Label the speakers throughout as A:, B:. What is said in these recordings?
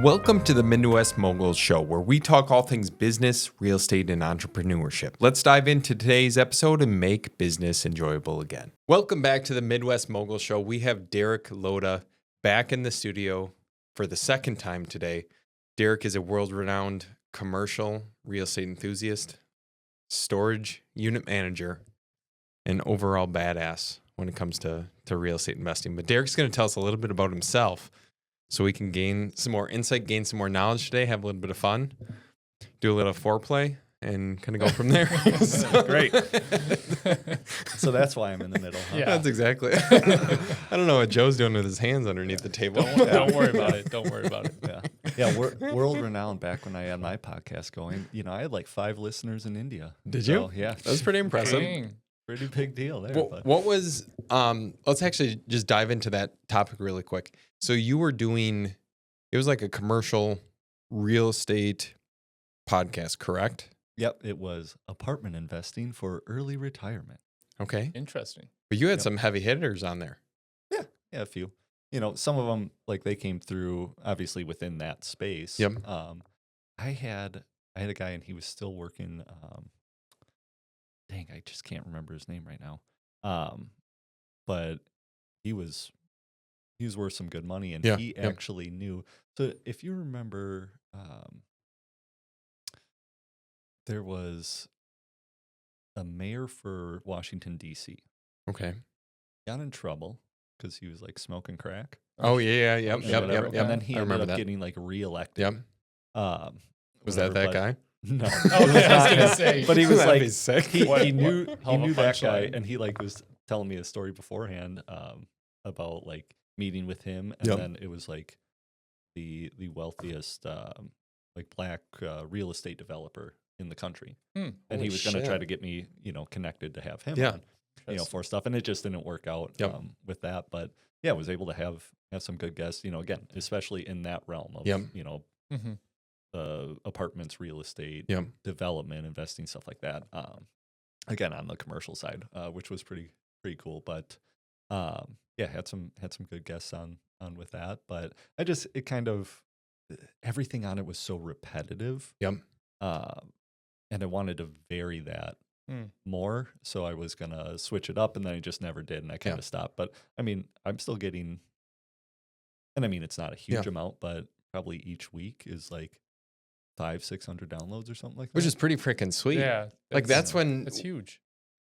A: Welcome to the Midwest Moguls Show, where we talk all things business, real estate, and entrepreneurship. Let's dive into today's episode and make business enjoyable again. Welcome back to the Midwest Moguls Show. We have Derek Loda back in the studio for the second time today. Derek is a world-renowned commercial real estate enthusiast, storage unit manager, and overall badass when it comes to real estate investing. But Derek's going to tell us a little bit about himself so we can gain some more insight, gain some more knowledge today, have a little bit of fun, do a little foreplay, and kind of go from there.
B: Great. So that's why I'm in the middle. Huh?
A: Yeah, that's exactly. I don't know what Joe's doing with his hands underneath the table.
C: Don't worry about it. Don't worry about it.
B: Yeah, world renowned back when I had my podcast going. You know, I had like 5 listeners in India.
A: Did you?
B: Yeah.
A: That was pretty impressive.
C: Dang.
B: Pretty big deal there.
A: What was, let's actually just dive into that topic really quick. So you were doing, it was like a commercial real estate podcast, correct?
B: Yep, it was apartment investing for early retirement.
A: Okay.
C: Interesting.
A: But you had some heavy hitters on there.
B: Yeah, a few. You know, some of them, like they came through obviously within that space.
A: Yep.
B: I had a guy and he was still working, dang, I just can't remember his name right now. But he was worth some good money, and he actually knew. So if you remember, there was a mayor for Washington, D.C.
A: Okay.
B: Got in trouble because he was like smoking crack.
A: Oh, yeah. Yep.
B: And then he ended up getting like reelected.
A: Yep. Was that guy?
B: No.
C: Oh, yeah, I was gonna say.
B: But he was like,
A: sick.
B: he knew that guy,
C: line.
B: and he like was telling me a story beforehand about like meeting with him, and then it was like the wealthiest like black real estate developer in the country, and he was going to try to get me, connected to have him, on, for stuff, and it just didn't work out with that. But yeah, I was able to have some good guests, again, especially in that realm of apartments, real estate, development, investing, stuff like that. Again, on the commercial side, which was pretty cool. But had some good guests on with that. But it kind of, everything on it was so repetitive.
A: Yep.
B: And I wanted to vary that more, so I was gonna switch it up, and then I just never did, and I kind of stopped. But I mean, I'm still getting, and I mean, it's not a huge amount, but probably each week is like 500-600 downloads or something like that,
A: Which is pretty freaking sweet.
C: Yeah.
A: Like that's when
C: it's huge.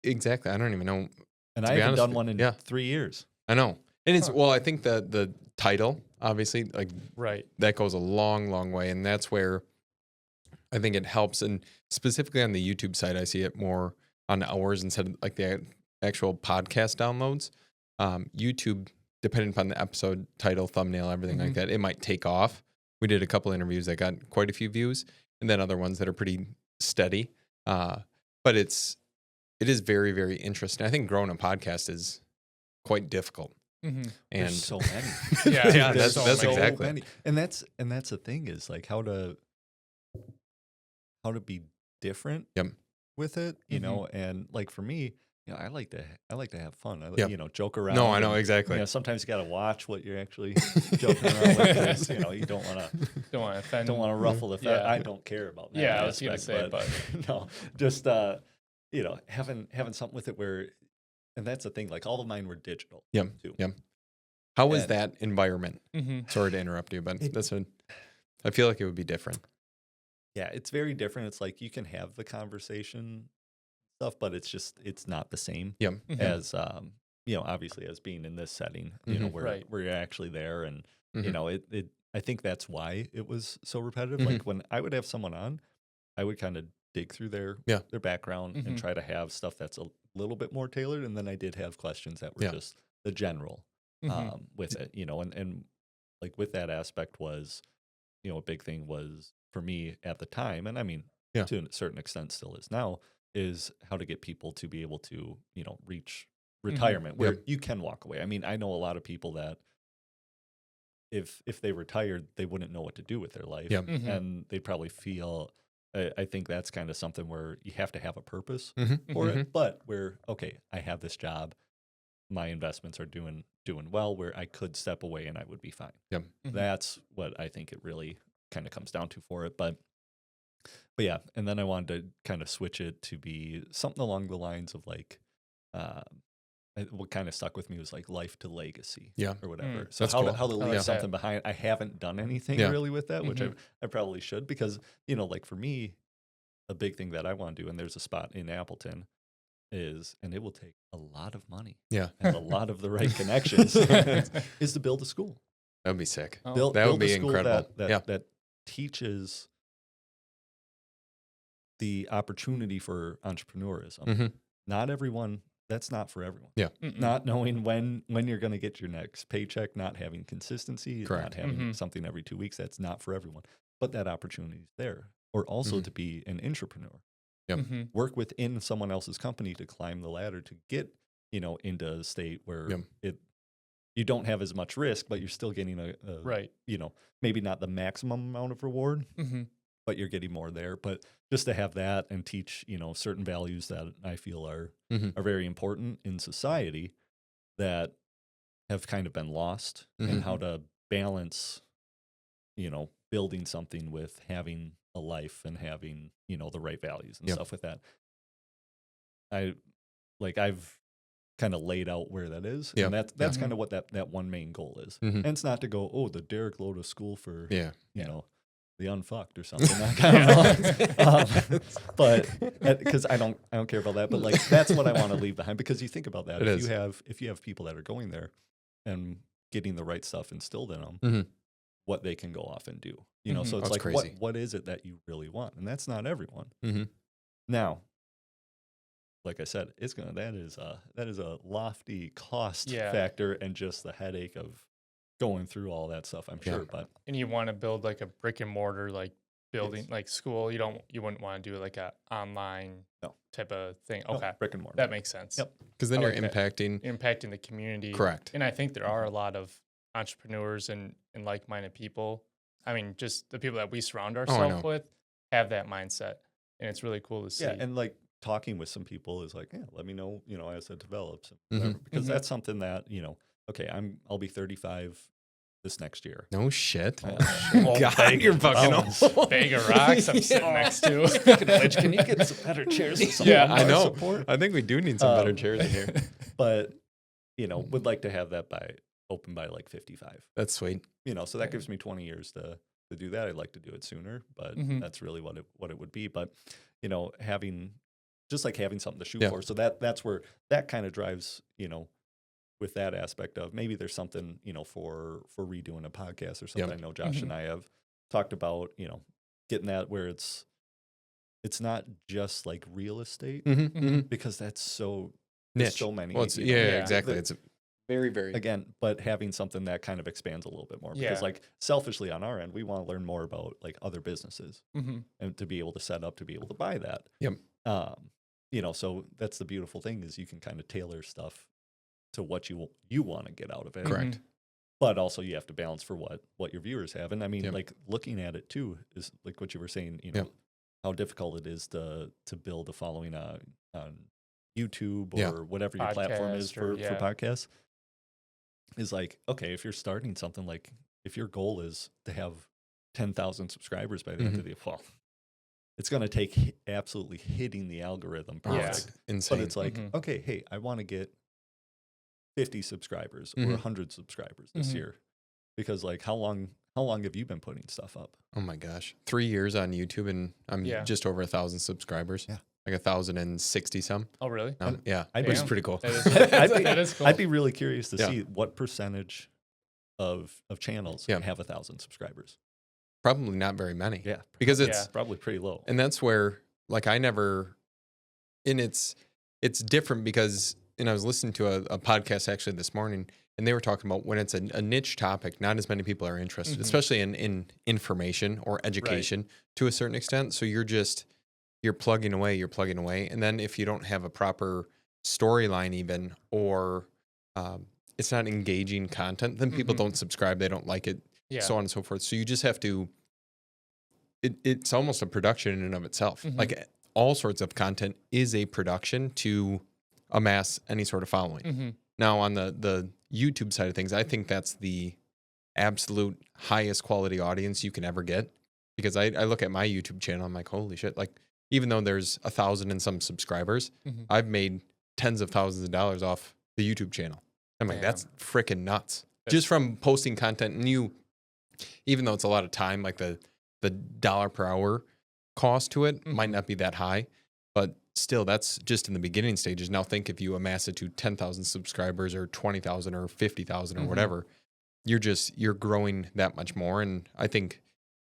A: Exactly. I don't even know.
B: And I haven't done one in 3 years.
A: I know. And it's, well, I think the title, obviously, like,
C: right,
A: that goes a long, long way. And that's where I think it helps. And specifically on the YouTube side, I see it more on hours instead of like the actual podcast downloads. YouTube, depending upon the episode title, thumbnail, everything like that, it might take off. We did a couple interviews that got quite a few views, and then other ones that are pretty steady. But it is very, very interesting. I think growing a podcast is quite difficult.
B: And there's so
C: Yeah,
B: many.
A: That's
B: so
A: exactly.
B: Many. And that's the thing, is like how to be different with it, you know. And like for me, I like to have fun. I joke around.
A: No, I know exactly.
B: Sometimes you got to watch what you're actually joking around with. You don't want to
C: offend.
B: Don't want to ruffle the feathers. I don't care about that.
C: Yeah, I was gonna say, but
B: no, just having something with it where, and that's the thing. Like all of mine were digital. Too.
A: How was that environment? Sorry to interrupt you, but I feel like it would be different.
B: Yeah, it's very different. It's like you can have the conversation stuff, but it's not the same as obviously as being in this setting, where you're actually there, and I think that's why it was so repetitive. Like when I would have someone on, I would kind of dig through their background and try to have stuff that's a little bit more tailored, and then I did have questions that were just the general with it, and like with that aspect was, a big thing was for me at the time, and I mean to a certain extent still is now, is how to get people to be able to, reach retirement where you can walk away. I mean, I know a lot of people that if they retired, they wouldn't know what to do with their life, and they'd probably feel. I think that's kind of something where you have to have a purpose for it, but where, okay, I have this job, my investments are doing well, where I could step away and I would be fine.
A: Yep.
B: That's what I think it really kind of comes down to for it. But yeah, and then I wanted to kind of switch it to be something along the lines of like, what kind of stuck with me was like life to legacy, or whatever. So
A: That's cool.
B: how to leave something behind. I haven't done anything really with that, which I probably should, because like for me, a big thing that I want to do, and there's a spot in Appleton, and it will take a lot of money, and a lot of the right connections, is to build a school.
A: That would be sick.
B: Build
A: that would
B: a
A: be
B: school
A: incredible.
B: That teaches the opportunity for entrepreneurism. Not everyone. That's not for everyone. Not knowing when you're going to get your next paycheck, not having consistency, not having something every 2 weeks. That's not for everyone. But that opportunity is there. Or also to be an entrepreneur. Work within someone else's company to climb the ladder to get, into a state where you don't have as much risk, but you're still getting a maybe not the maximum amount of reward, but you're getting more there. But just to have that and teach, certain values that I feel are very important in society that have kind of been lost, and how to balance, building something with having a life and having, the right values and stuff with that. I've kind of laid out where that is. And that's kind of what that one main goal is. And it's not to go, the Derek Loda school for, the unfucked or something. But because I don't care about that, but like, that's what I want to leave behind, because you think about that. If you have people that are going there and getting the right stuff instilled in them, what they can go off and do, so it's like, crazy. What is it that you really want? And that's not everyone. Now, like I said, that is a lofty cost factor, and just the headache of going through all that stuff, I'm sure. But
C: and you want to build like a brick and mortar like building, like school. You wouldn't want to do like a online type of thing. Okay,
B: brick and mortar.
C: That makes sense.
B: Yep.
A: Because then you're impacting
C: the community.
A: Correct.
C: And I think there are a lot of entrepreneurs and like-minded people. I mean, just the people that we surround ourselves with have that mindset, and it's really cool to see.
B: Yeah, and like talking with some people is like, let me know, as it develops, because that's something that, okay, I'll be 35 this next year.
A: No shit.
C: God,
A: you're fucking old.
C: Bag of rocks I'm sitting next to.
B: Speaking of which, can you get some better chairs?
A: I know. Support? I think we do need some better chairs in here.
B: But, would like to have that open by like 55.
A: That's sweet.
B: So that gives me 20 years to do that. I'd like to do it sooner, but that's really what it would be. But, having something to shoot for. So that's where that kind of drives, with that aspect of maybe there's something, for redoing a podcast or something. I know Josh and I have talked about, getting that where it's not just like real estate, because that's so niche. So many.
A: Well, exactly. It's very, very,
B: again, but having something that kind of expands a little bit more, because like selfishly on our end, we want to learn more about like other businesses and to be able to set up, to be able to buy that. So that's the beautiful thing, is you can kind of tailor stuff to what you want to get out of it.
A: Correct.
B: But also you have to balance for what your viewers have. And I mean, like looking at it too, is like what you were saying, how difficult it is to build a following on YouTube or whatever your platform is for podcasts. Is like, okay, if you're starting something, like if your goal is to have 10,000 subscribers by the end of the fall, it's going to take absolutely hitting the algorithm perfect.
A: Insane.
B: But it's like, okay, hey, I want to get 50 subscribers or 100 subscribers this year, because like how long have you been putting stuff up?
A: Oh my gosh, 3 years on YouTube, and I'm just over 1,000 subscribers. Like 1,060 some.
C: Oh, really?
A: Which is pretty cool.
C: That is cool.
B: I'd be really curious to see what percentage of channels have 1,000 subscribers.
A: Probably not very many.
B: Yeah,
A: because it's
B: probably pretty low.
A: And that's where, like, it's different because, and I was listening to a podcast actually this morning, and they were talking about when it's a niche topic, not as many people are interested, especially in information or education to a certain extent. So you're plugging away. And then if you don't have a proper storyline even, or it's not engaging content, then people don't subscribe. They don't like it, so on and so forth. So you just have to, it's almost a production in and of itself. Like all sorts of content is a production to amass any sort of following. And Now on the YouTube side of things, I think that's the absolute highest quality audience you can ever get, because I look at my YouTube channel, I'm like, holy shit, like even though there's 1,000 and some subscribers, I've made tens of thousands of dollars off the YouTube channel. I'm like, that's freaking nuts. Just from posting content. And even though it's a lot of time, like the dollar per hour cost to it might not be that high, but still that's just in the beginning stages. Now think if you amass it to 10,000 subscribers or 20,000 or 50,000 or whatever, you're growing that much more. And I think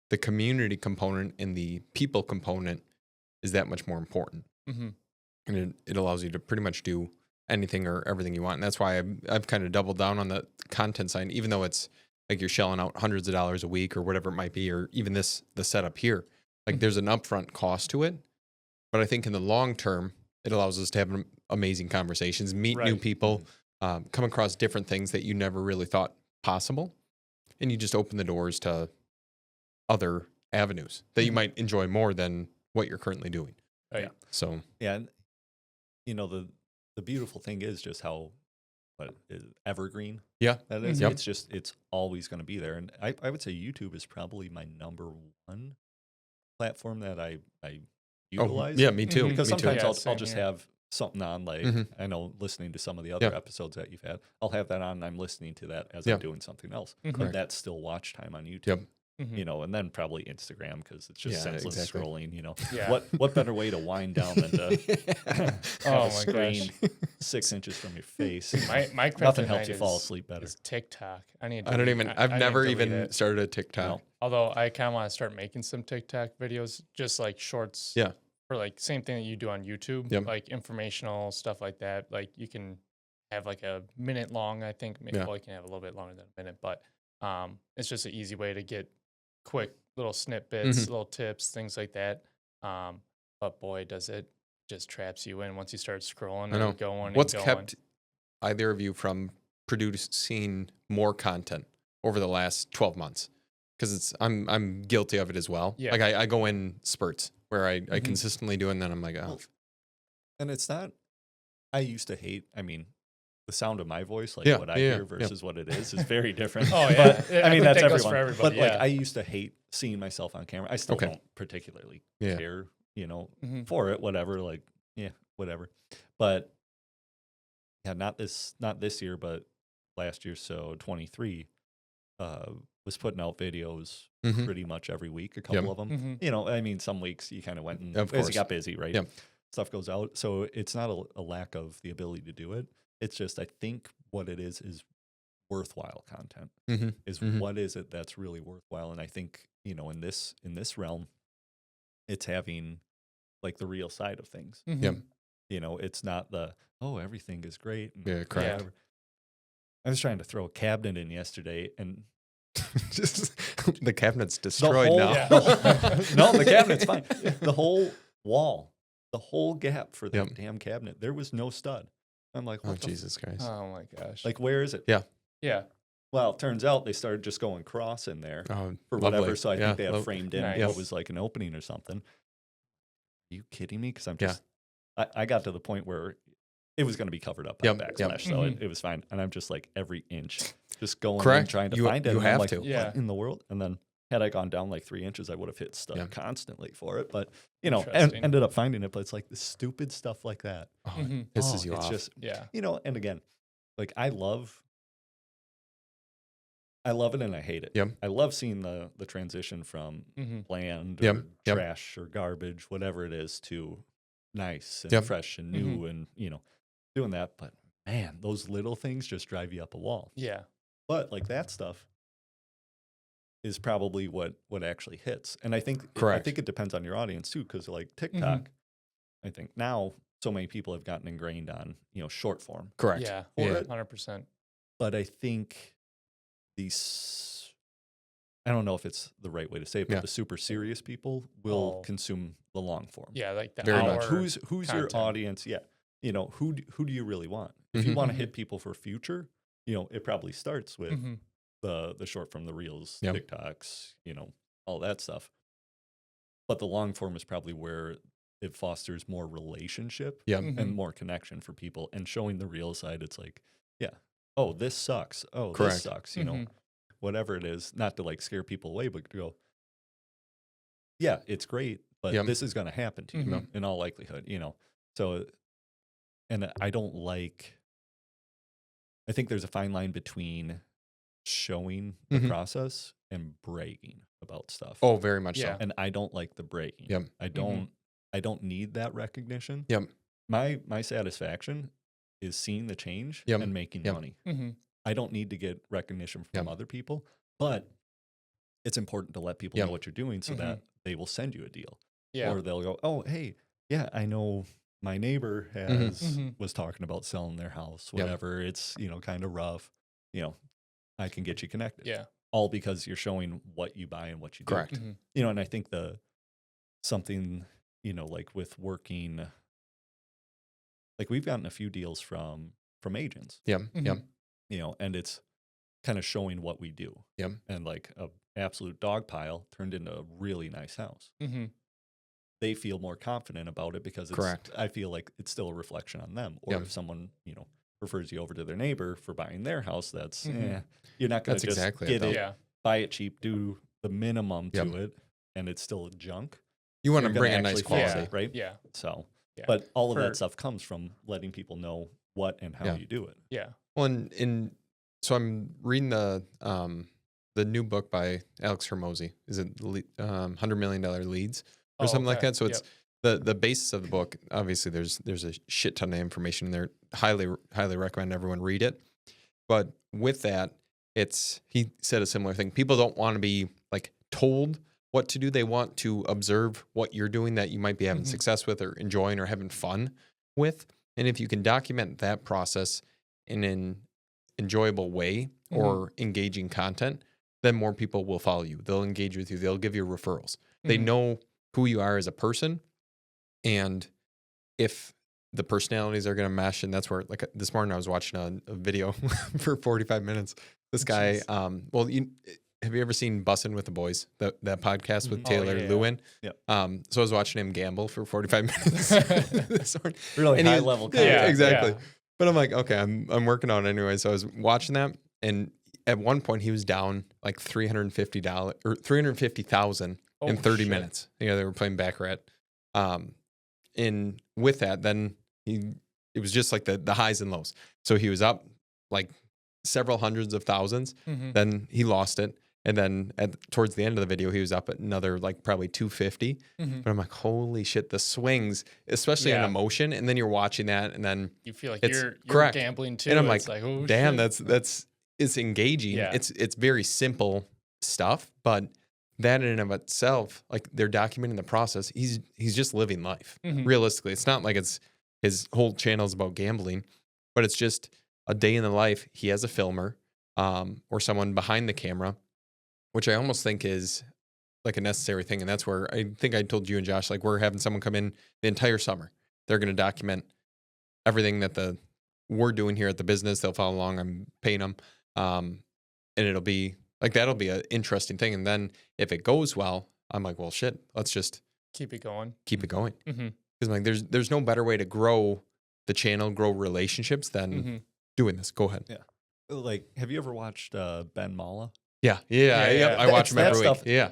A: the community component and the people component is that much more important. And it allows you to pretty much do anything or everything you want. And that's why I've kind of doubled down on the content side, even though it's like you're shelling out hundreds of dollars a week or whatever it might be, or even the setup here. Like there's an upfront cost to it. But I think in the long term, it allows us to have amazing conversations, meet new people, come across different things that you never really thought possible. And you just open the doors to other avenues that you might enjoy more than what you're currently doing.
C: Right.
A: So,
B: yeah. And, the beautiful thing is just how is evergreen.
A: Yeah.
B: That is. It's always going to be there. And I would say YouTube is probably my number one platform that I utilize.
A: Yeah, me too.
B: Because sometimes I'll just
C: here.
B: have something on, like I know listening to some of the other episodes that you've had, I'll have that on and I'm listening to that as I'm doing something else. But that's still watch time on YouTube. And then probably Instagram, because it's just senseless scrolling. What better way to wind down than to have a screen 6 inches from your face?
C: My
B: nothing helps you fall asleep better.
C: Is TikTok.
A: I've never even started a TikTok.
B: No.
C: Although I kind of want to start making some TikTok videos, just like shorts.
A: Yeah.
C: For like same thing that you do on YouTube, like informational stuff like that. Like you can have like a minute long, I think. Maybe you can have a little bit longer than a minute, but it's just an easy way to get quick little snippets, little tips, things like that. But boy, does it just traps you in once you start scrolling and going.
A: What's kept either of you from producing more content over the last 12 months? Because I'm guilty of it as well. Yeah. Like I go in spurts where I consistently do it, and then I'm like, oh.
B: And it's not, I used to hate, the sound of my voice, like what I hear versus what it is very different.
C: Oh, yeah.
B: But, that's everyone.
C: For everybody.
B: But like I used to hate seeing myself on camera. I still don't particularly care, for it, whatever, like, whatever. But not this year, but last year, so 23, was putting out videos pretty much every week, a couple of them. Some weeks you kind of went and as you got busy, right?
A: Yep.
B: Stuff goes out. So it's not a lack of the ability to do it. It's just, I think what it is worthwhile content. What is it that's really worthwhile? And I think, in this realm, it's having like the real side of things. It's not everything is great.
A: Yeah, correct.
B: I was trying to throw a cabinet in yesterday, and
A: just the cabinet's destroyed now.
B: No, the cabinet's fine. The whole wall, the whole gap for that damn cabinet, there was no stud. I'm like, what
A: Jesus Christ.
C: Oh my gosh.
B: Like, where is it?
C: Yeah.
B: Well, it turns out they started just going cross in there for
A: lovely.
B: whatever. So I think they have framed in
C: Nice.
B: what was like an opening or something. Are you kidding me? Because I'm just, I got to the point where it was going to be covered up by backslash, so it was fine. And I'm just like every inch just going and trying to find it.
A: You have
B: like,
A: to.
B: What in the world? And then had I gone down like 3 inches, I would have hit stuff constantly for it. But, and ended up finding it. But it's like the stupid stuff like that.
A: Oh, it pisses you off.
B: Just, and again, like I love it and I hate it. I love seeing the transition from bland or trash or garbage, whatever it is, to nice and fresh and new and, doing that. But man, those little things just drive you up a wall.
C: Yeah.
B: But like that stuff is probably what actually hits. And I think it depends on your audience too, because like TikTok, I think now so many people have gotten ingrained on, short form.
A: Correct.
C: Yeah. 100%.
B: But I think I don't know if it's the right way to say it, but the super serious people will consume the long form.
C: Yeah, like the
B: very
C: hour
B: much. Who's
C: content.
B: your audience? Yeah, who do you really want? If you want to hit people for future, it probably starts with the short form, the reels, TikToks, all that stuff. But the long form is probably where it fosters more relationship and more connection for people. And showing the real side, it's like, Yeah. Oh, this sucks. Oh,
A: Correct.
B: this sucks. You know, whatever it is, not to like scare people away, but to go, yeah, it's great, but this is going to happen to you in all likelihood, you know? So, and I think there's a fine line between showing the process and bragging about stuff.
A: Oh, very much so.
B: And I don't like the bragging.
A: Yep.
B: I don't need that recognition.
A: Yep.
B: My satisfaction is seeing the change and making money. I don't need to get recognition from other people, but it's important to let people know what you're doing so that they will send you a deal.
C: Yeah.
B: Or they'll go, oh, hey, yeah, I know my neighbor was talking about selling their house, whatever. It's, you know, kind of rough. You know, I can get you connected.
C: Yeah.
B: All because you're showing what you buy and what you do.
A: Correct.
B: You know, and I think something, you know, like with working, like we've gotten a few deals from agents.
A: Yeah. Yeah.
B: You know, and it's kind of showing what we do.
A: Yep.
B: And like a absolute dog pile turned into a really nice house. They feel more confident about it because it's,
A: correct.
B: I feel like it's still a reflection on them. Or if someone, you know, refers you over to their neighbor for buying their house, that's, you're not going to just
A: exactly
B: get it, buy it cheap, do the minimum to it, and it's still junk.
A: You want to bring a nice quality.
B: Right?
C: Yeah.
B: So, but all of that stuff comes from letting people know what and how you do it.
C: Yeah.
A: Well, so I'm reading the new book by Alex Hormozy. Is it $100 Million Leads or something like that? So it's the basis of the book. Obviously, there's a shit ton of information in there. Highly recommend everyone read it. But with that, he said a similar thing. People don't want to be like told what to do. They want to observe what you're doing that you might be having success with or enjoying or having fun with. And if you can document that process in an enjoyable way or engaging content, then more people will follow you. They'll engage with you. They'll give you referrals. They know who you are as a person. And if the personalities are going to mesh, and that's where, like this morning I was watching a video for 45 minutes. This guy, have you ever seen Bussin' with the Boys, that podcast with Taylor Lewin?
B: Yeah.
A: So I was watching him gamble for 45 minutes. This morning.
B: Really high level content.
A: Yeah, exactly. Yeah. But I'm like, okay, I'm working on it anyway. So I was watching that, and at one point he was down like $350 or $350,000 in 30 minutes. You know, they were playing Baccarat. And with that, then it was just like the highs and lows. So he was up like several hundreds of thousands. Then he lost it. And then towards the end of the video, he was up at another like probably 250. But I'm like, holy shit, the swings, especially in emotion. And then you're watching that, and then
C: you feel like
A: it's
C: you're gambling too.
A: And I'm like,
C: oh,
A: damn,
C: shit.
A: it's engaging. Yeah. It's very simple stuff, but that in and of itself, like they're documenting the process. He's just living life. Realistically, it's not like his whole channel is about gambling, but it's just a day in the life. He has a filmer or someone behind the camera, which I almost think is like a necessary thing. And that's where I think I told you and Josh, like we're having someone come in the entire summer. They're going to document everything that we're doing here at the business. They'll follow along. I'm paying them. And it'll be like, that'll be an interesting thing. And then if it goes well, I'm like, well, shit, let's just
C: keep it going.
A: Because like, there's no better way to grow the channel, grow relationships than doing this. Go ahead.
B: Yeah. Like, have you ever watched Ben Mala?
A: Yeah. I watch him every week. Yeah.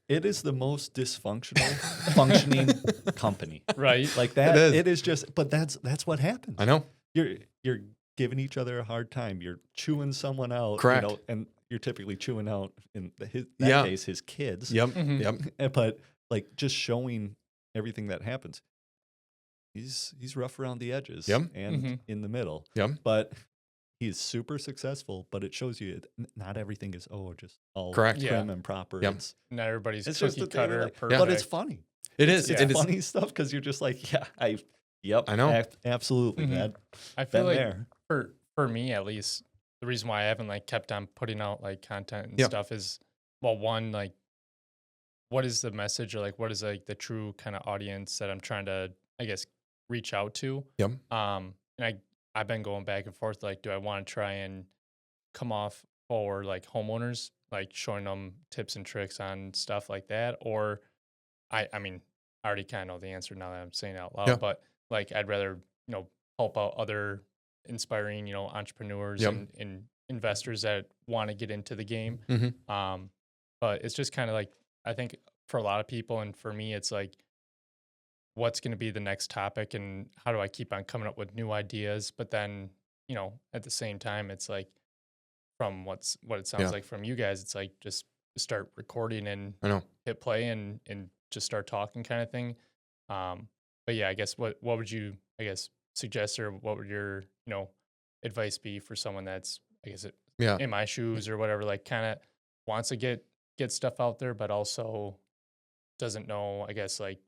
B: It is the most dysfunctional functioning company.
C: Right.
B: Like that. It is just, but that's what happens.
A: I know.
B: You're giving each other a hard time. You're chewing someone out.
A: Correct.
B: You know, and you're typically chewing out, in that case, his kids.
A: Yep.
B: But like just showing everything that happens. He's rough around the edges and in the middle. But he's super successful, but it shows you not everything is just all prim and proper.
C: Not everybody's
B: it's
C: cookie
B: just
C: cutter.
B: Like, but it's funny.
A: It is.
B: It's funny stuff because you're just like, I know. Absolutely, man.
C: I feel like for me at least, the reason why I haven't like kept on putting out like content and stuff is, well, one, like, what is the message, or like what is like the true kind of audience that I'm trying to, I guess, reach out to. And I've been going back and forth, like, do I want to try and come off for like homeowners, like showing them tips and tricks on stuff like that, or I mean, I already kind of know the answer now that I'm saying it out loud, but like I'd rather, help out other inspiring, entrepreneurs and investors that want to get into the game. But it's just kind of like, I think for a lot of people and for me, it's like, what's going to be the next topic and how do I keep on coming up with new ideas? But then, at the same time, it's like from what it sounds like from you guys, it's like just start recording and hit play and just start talking kind of thing. But yeah, I guess what would you, suggest, or what would your, advice be for someone that's, in my shoes or whatever, like kind of wants to get stuff out there, but also doesn't know, like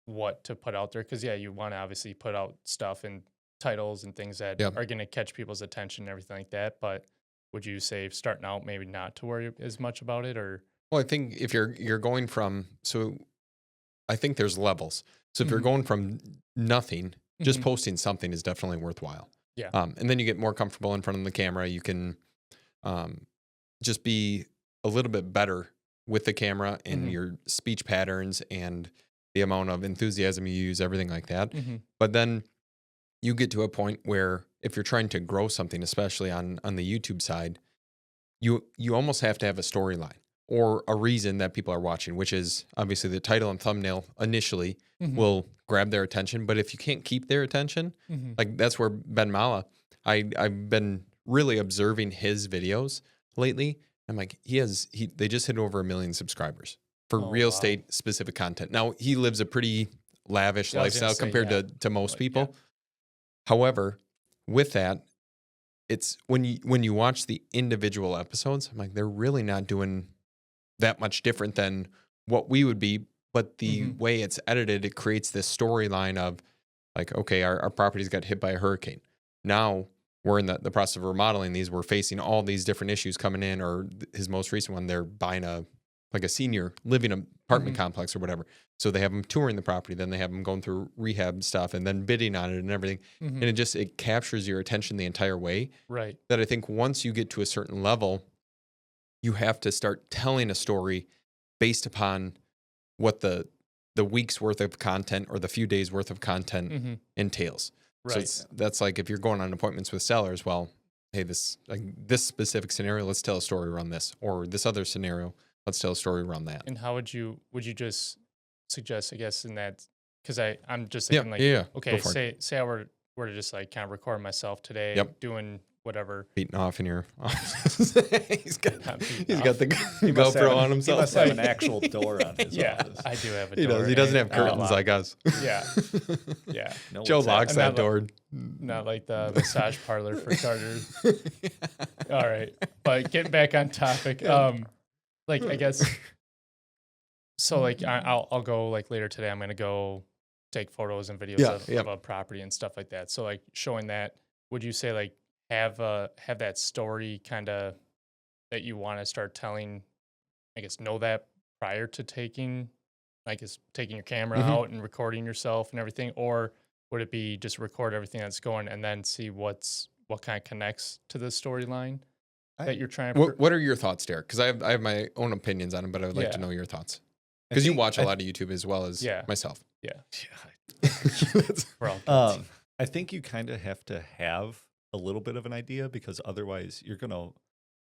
C: what to put out there. Cause you want to obviously put out stuff and titles and things that are going to catch people's attention and everything like that. But would you say starting out, maybe not to worry as much about it, or?
A: Well, I think if you're going from, so I think there's levels. So if you're going from nothing, just posting something is definitely worthwhile.
C: Yeah.
A: And then you get more comfortable in front of the camera. You can just be a little bit better with the camera and your speech patterns and the amount of enthusiasm you use, everything like that. But then you get to a point where if you're trying to grow something, especially on the YouTube side, you almost have to have a storyline or a reason that people are watching, which is obviously the title and thumbnail initially will grab their attention. But if you can't keep their attention, like that's where Ben Mala, I've been really observing his videos lately. I'm like, they just hit over 1 million subscribers for real estate specific content. Now he lives a pretty lavish lifestyle compared to most people. However, with that, it's when you watch the individual episodes, I'm like, they're really not doing that much different than what we would be. But the way it's edited, it creates this storyline of like, okay, our properties got hit by a hurricane. Now we're in the process of remodeling these. We're facing all these different issues coming in, or his most recent one, they're buying a senior living apartment complex or whatever. So they have them touring the property, then they have them going through rehab stuff and then bidding on it and everything. And it captures your attention the entire way.
C: Right.
A: That I think once you get to a certain level, you have to start telling a story based upon what the week's worth of content or the few days worth of content entails.
C: Right.
A: So that's like if you're going on appointments with sellers, well, hey, this specific scenario, let's tell a story around this, or this other scenario, let's tell a story around that.
C: And how would you just suggest, I guess, in that, because I'm just thinking okay, say I were to just like kind of record myself today doing whatever.
A: Beating off in your office. he's got the GoPro on himself.
B: He must have an actual door on his office.
C: I do have a door.
A: He doesn't have curtains like us.
C: Yeah. Yeah.
A: No Joe locks that door.
C: Not like the massage parlor for starters. All right. But getting back on topic, I guess, so like I'll go like later today, I'm going to go take photos and videos of a property and stuff like that. So like showing that, would you say like have that story kind of that you want to start telling, I guess, know that prior to taking your camera out and recording yourself and everything? Or would it be just record everything that's going and then see what kind of connects to the storyline that you're trying to...
A: What are your thoughts, Derek? Because I have my own opinions on it, but I would like to know your thoughts. Because you watch a lot of YouTube as well as myself.
C: Yeah.
B: I think you kind of have to have a little bit of an idea, because otherwise you're going to,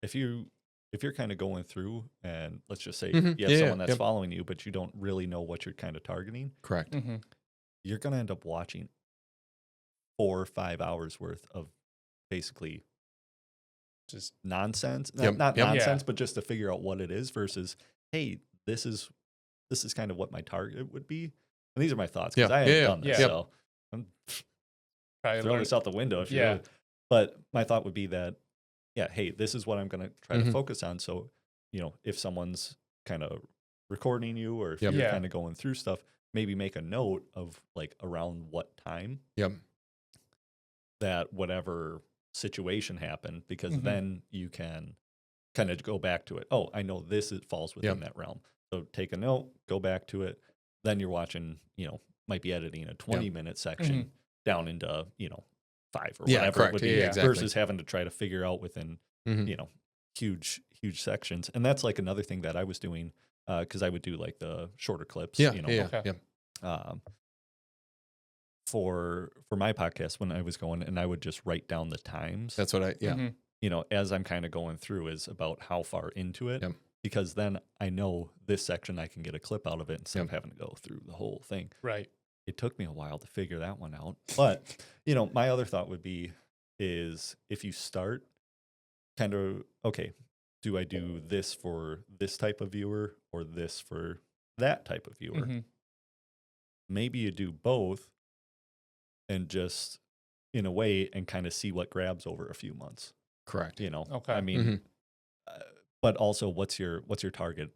B: if you're kind of going through and let's just say you have someone that's following you, but you don't really know what you're kind of targeting.
A: Correct.
B: You're going to end up watching 4 or 5 hours worth of basically just nonsense, not nonsense, but just to figure out what it is versus, hey, this is kind of what my target would be. And these are my thoughts, because I haven't done this. So I'm probably throwing this out the window if you really. But my thought would be that, hey, this is what I'm going to try to focus on. So, if someone's kind of recording you, or if you're kind of going through stuff, maybe make a note of like around what time that whatever situation happened, because then you can kind of go back to it. Oh, I know it falls within that realm. So take a note, go back to it. Then you're watching, might be editing a 20-minute section down into, 5 or whatever it would be, versus having to try to figure out within, huge sections. And that's like another thing that I was doing, because I would do like the shorter clips, for my podcast when I was going, and I would just write down the times.
A: That's what
B: As I'm kind of going through, is about how far into it.
A: Yep.
B: Because then I know this section I can get a clip out of it instead of having to go through the whole thing.
C: Right.
B: It took me a while to figure that one out. But, my other thought would be is if you start kind of, okay, do I do this for this type of viewer or this for that type of viewer?
C: Mm-hmm.
B: Maybe you do both and just in a way and kind of see what grabs over a few months.
A: Correct.
C: Okay.
B: I mean, but also what's your target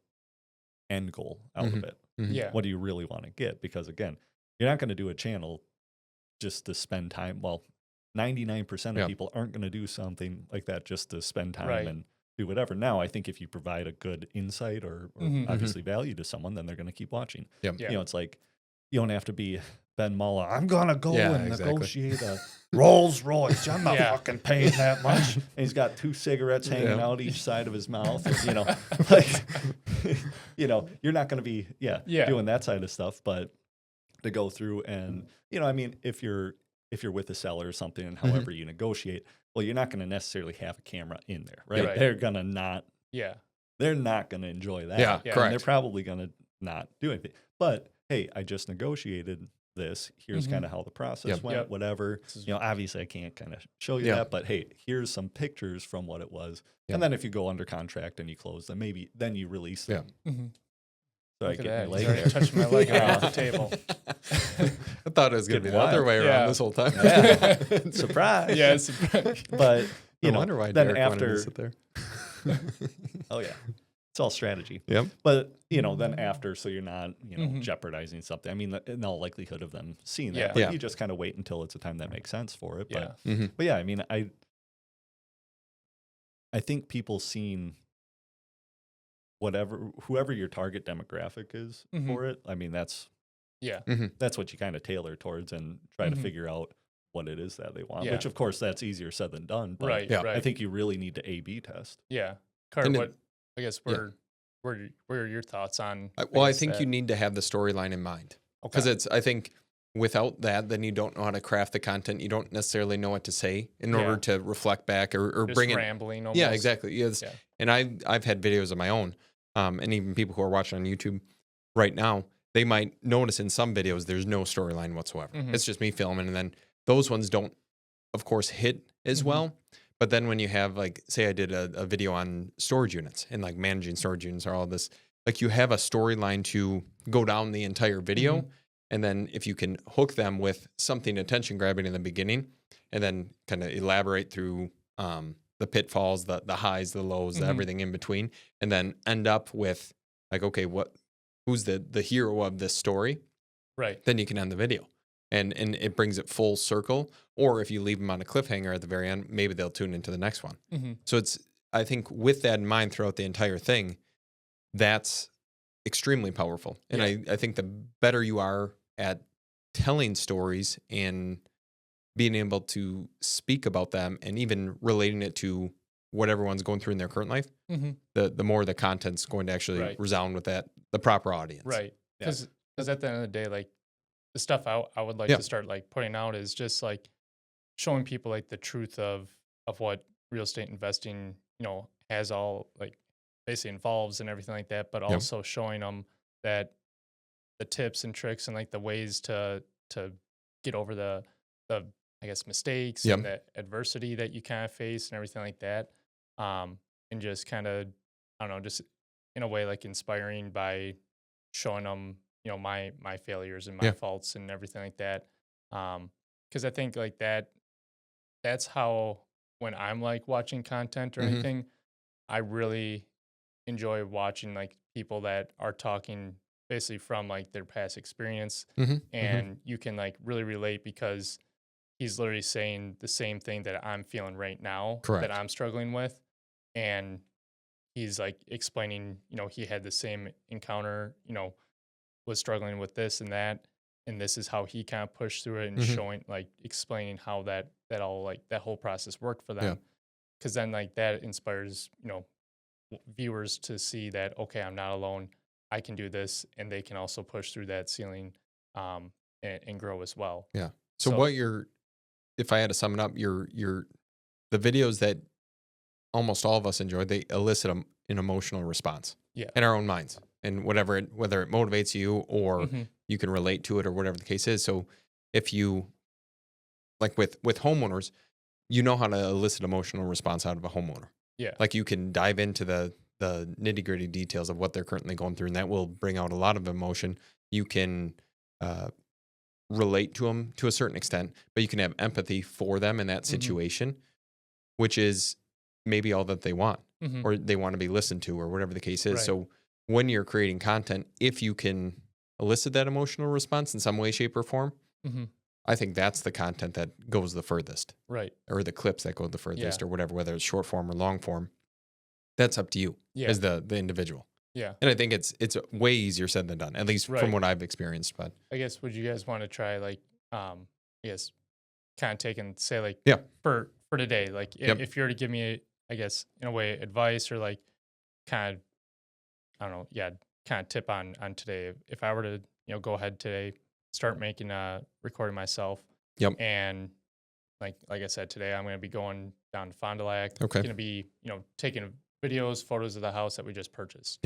B: end goal out of it?
A: Mm-hmm.
C: Yeah.
B: What do you really want to get? Because again, you're not going to do a channel just to spend time. Well, 99% of people aren't going to do something like that just to spend time and do whatever. Now, I think if you provide a good insight or obviously value to someone, then they're going to keep watching.
A: Yep.
C: Yeah.
B: It's like you don't have to be Ben Muller. I'm going to go and negotiate a Rolls Royce. I'm not fucking paying that much. And he's got 2 cigarettes hanging out each side of his mouth. You're not going to be doing that side of stuff, but to go through and, if you're with a seller or something and however you negotiate, well, you're not going to necessarily have a camera in there, right? They're going to not, they're not going to enjoy that.
A: Yeah, correct.
B: And they're probably going to not do anything. But, hey, I just negotiated this. Here's kind of how the process went, whatever. Obviously I can't kind of show you that, but hey, here's some pictures from what it was. And then if you go under contract and you close them, maybe then you release them. So I get my leg there.
C: Touching my leg around the table.
A: I thought it was going to be the other way around this whole time.
B: Surprise.
C: Yeah, surprise.
B: But,
A: I wonder why
B: then
A: Derek wanted to
B: after,
A: sit there.
B: oh yeah, it's all strategy.
A: Yep.
B: But, then after, so you're not, jeopardizing something. I mean, in all likelihood of them seeing that, but you just kind of wait until it's a time that makes sense for it. But, but yeah, I mean, I think people seeing whoever your target demographic is for it. I mean, that's what you kind of tailor towards and try to figure out what it is that they want, which of course that's easier said than done. But I think you really need to A/B test.
C: Yeah. Carter, what are your thoughts on?
A: I think you need to have the storyline in mind because I think without that, then you don't know how to craft the content. You don't necessarily know what to say in order to reflect back or
C: just
A: bring it.
C: Rambling almost.
A: Yeah, exactly. Yes. Yeah. And I've had videos of my own. And even people who are watching on YouTube right now, they might notice in some videos there's no storyline whatsoever. It's just me filming, and then those ones don't, of course, hit as well. But then when you have, like, say I did a video on storage units and like managing storage units or all of this, like you have a storyline to go down the entire video. And then if you can hook them with something attention grabbing in the beginning and then kind of elaborate through the pitfalls, the highs, the lows, everything in between, and then end up with like, okay, who's the hero of this story?
C: Right.
A: Then you can end the video. And it brings it full circle. Or if you leave them on a cliffhanger at the very end, maybe they'll tune into the next one. So I think with that in mind throughout the entire thing, that's extremely powerful. And I think the better you are at telling stories and being able to speak about them and even relating it to what everyone's going through in their current life, the more the content's going to actually resound with the proper audience.
C: Right. Because at the end of the day, like the stuff I would like to start like putting out is just like showing people like the truth of what real estate investing, has all like basically involves and everything like that, but also showing them that the tips and tricks and like the ways to get over the I guess mistakes and the adversity that you kind of face and everything like that. And just kind of, I don't know, just in a way like inspiring by showing them, my failures and my faults and everything like that. Cause I think like that's how, when I'm like watching content or anything, I really enjoy watching like people that are talking basically from like their past experience and you can like really relate because he's literally saying the same thing that I'm feeling right now that I'm struggling with. And he's like explaining, he had the same encounter, was struggling with this and that. And this is how he kind of pushed through it and showing, like explaining how that all like that whole process worked for them. Yeah. Cause then like that inspires, viewers to see that, okay, I'm not alone. I can do this. And they can also push through that ceiling. and grow as well.
A: Yeah. So what if I had to sum it up, the videos that almost all of us enjoy, they elicit an emotional response in our own minds, and whether it motivates you or you can relate to it or whatever the case is. So if you, like with homeowners, you know how to elicit emotional response out of a homeowner.
C: Yeah.
A: Like you can dive into the nitty gritty details of what they're currently going through, and that will bring out a lot of emotion. You can relate to them to a certain extent, but you can have empathy for them in that situation, which is maybe all that they want, or they want to be listened to, or whatever the case is. Right. So when you're creating content, if you can elicit that emotional response in some way, shape, or form, I think that's the content that goes the furthest.
C: Right.
A: Or the clips that go the furthest, or whatever, whether it's short form or long form. That's up to you as the individual.
C: Yeah.
A: And I think it's way easier said than done, at least from what I've experienced. But
C: I guess, would you guys want to try, like, I guess, kind of take and say, like, for today, like, if you were to give me, I guess, in a way, advice, or like kind of, I don't know, kind of tip on today, if I were to, go ahead today, start making recording myself. And like I said, today I'm going to be going down to Fond du Lac.
A: Okay.
C: Going to be, taking videos, photos of the house that we just purchased.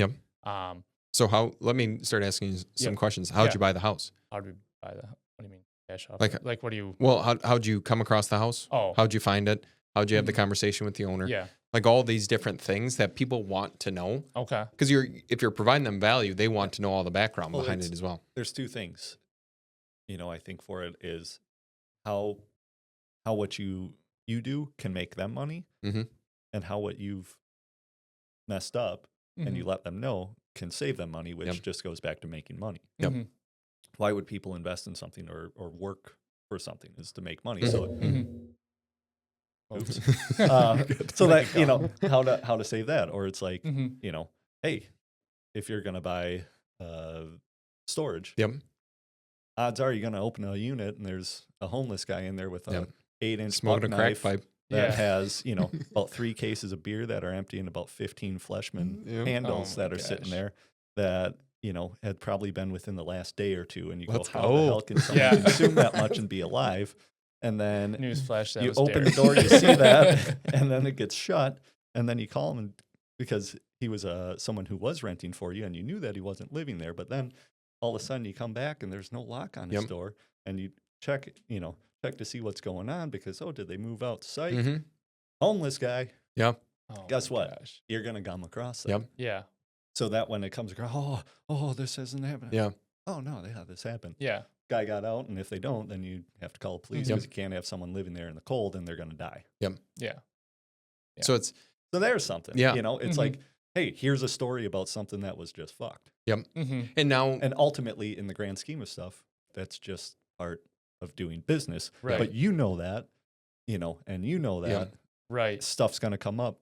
A: So let me start asking you some questions. How'd you buy the house?
C: How'd we buy the house? What do you mean? Cash off?
A: Like
C: what do you?
A: Well, how'd you come across the house? How'd you find it? How'd you have the conversation with the owner?
C: Yeah.
A: Like all these different things that people want to know.
C: Okay.
A: Because if you're providing them value, they want to know all the background behind it as well.
B: There's two things, I think for it is how what you do can make them money, and how what you've messed up and you let them know can save them money, which just goes back to making money. Why would people invest in something or work for something? Is to make money. So oops. So that how to save that, or it's like hey, if you're gonna buy storage, odds are you're gonna open a unit and there's a homeless guy in there with a 8-inch
A: smoking a crack pipe
B: that has about 3 cases of beer that are empty and about 15 Fleshman handles that are sitting there that had probably been within the last day or two, and you go, how the hell can someone consume that much and be alive? And then
C: newsflash,
B: you open the door, you see that, and then it gets shut, and then you call him because he was someone who was renting for you, and you knew that he wasn't living there. But then all of a sudden you come back and there's no lock on his door, and you check to see what's going on because did they move out site? Homeless guy. Guess what?
C: Gosh.
B: You're gonna come across that.
C: Yeah.
B: So that when it comes across, this hasn't happened. Oh no, this happened. Guy got out, and if they don't, then you have to call the police because you can't have someone living there in the cold and they're going to die.
A: So
B: there's something. It's like, hey, here's a story about something that was just fucked. And ultimately, in the grand scheme of stuff, that's just part of doing business.
C: Right.
B: But that, and that, stuff's going to come up.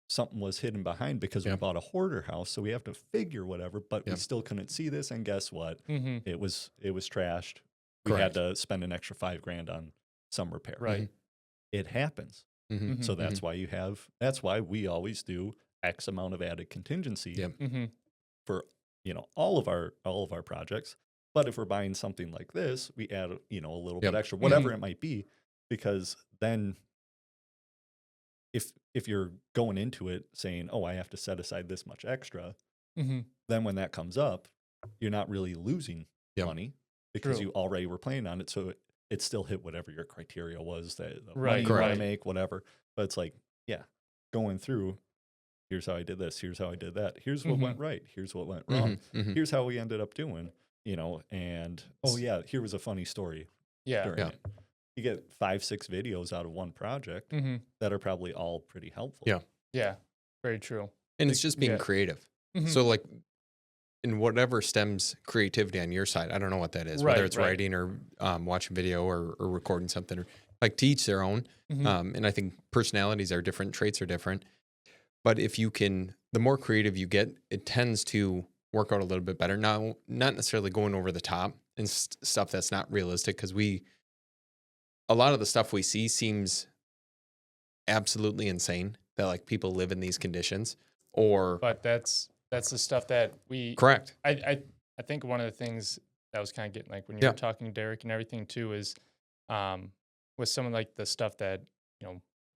B: Something was hidden behind because we bought a hoarder house, so we have to figure whatever, but we still couldn't see this, and guess what? It was trashed. We had to spend an extra $5,000 on some repair.
C: Right.
B: It happens. So that's why we always do X amount of added contingency for all of our projects. But if we're buying something like this, we add a little bit extra, whatever it might be, because then if you're going into it saying, I have to set aside this much extra, then when that comes up, you're not really losing money because you already were planning on it. So it still hit whatever your criteria was, that the money you want to make, whatever. But it's like, going through, here's how I did this, here's how I did that, here's what went right, here's what went wrong, here's how we ended up doing, and here was a funny story during it. You get 5-6 videos out of one project that are probably all pretty helpful.
C: Yeah, very true.
A: And it's just being creative. So like in whatever stems creativity on your side, I don't know what that is, whether it's writing or watching video or recording something, or like to each their own. And I think personalities are different, traits are different. But if you can, the more creative you get, it tends to work out a little bit better. Now, not necessarily going over the top and stuff that's not realistic, because a lot of the stuff we see seems absolutely insane that like people live in these conditions, but
C: that's the stuff that we
A: correct.
C: I think one of the things that was kind of getting like when you were talking to Derek and everything too is with some of like the stuff that,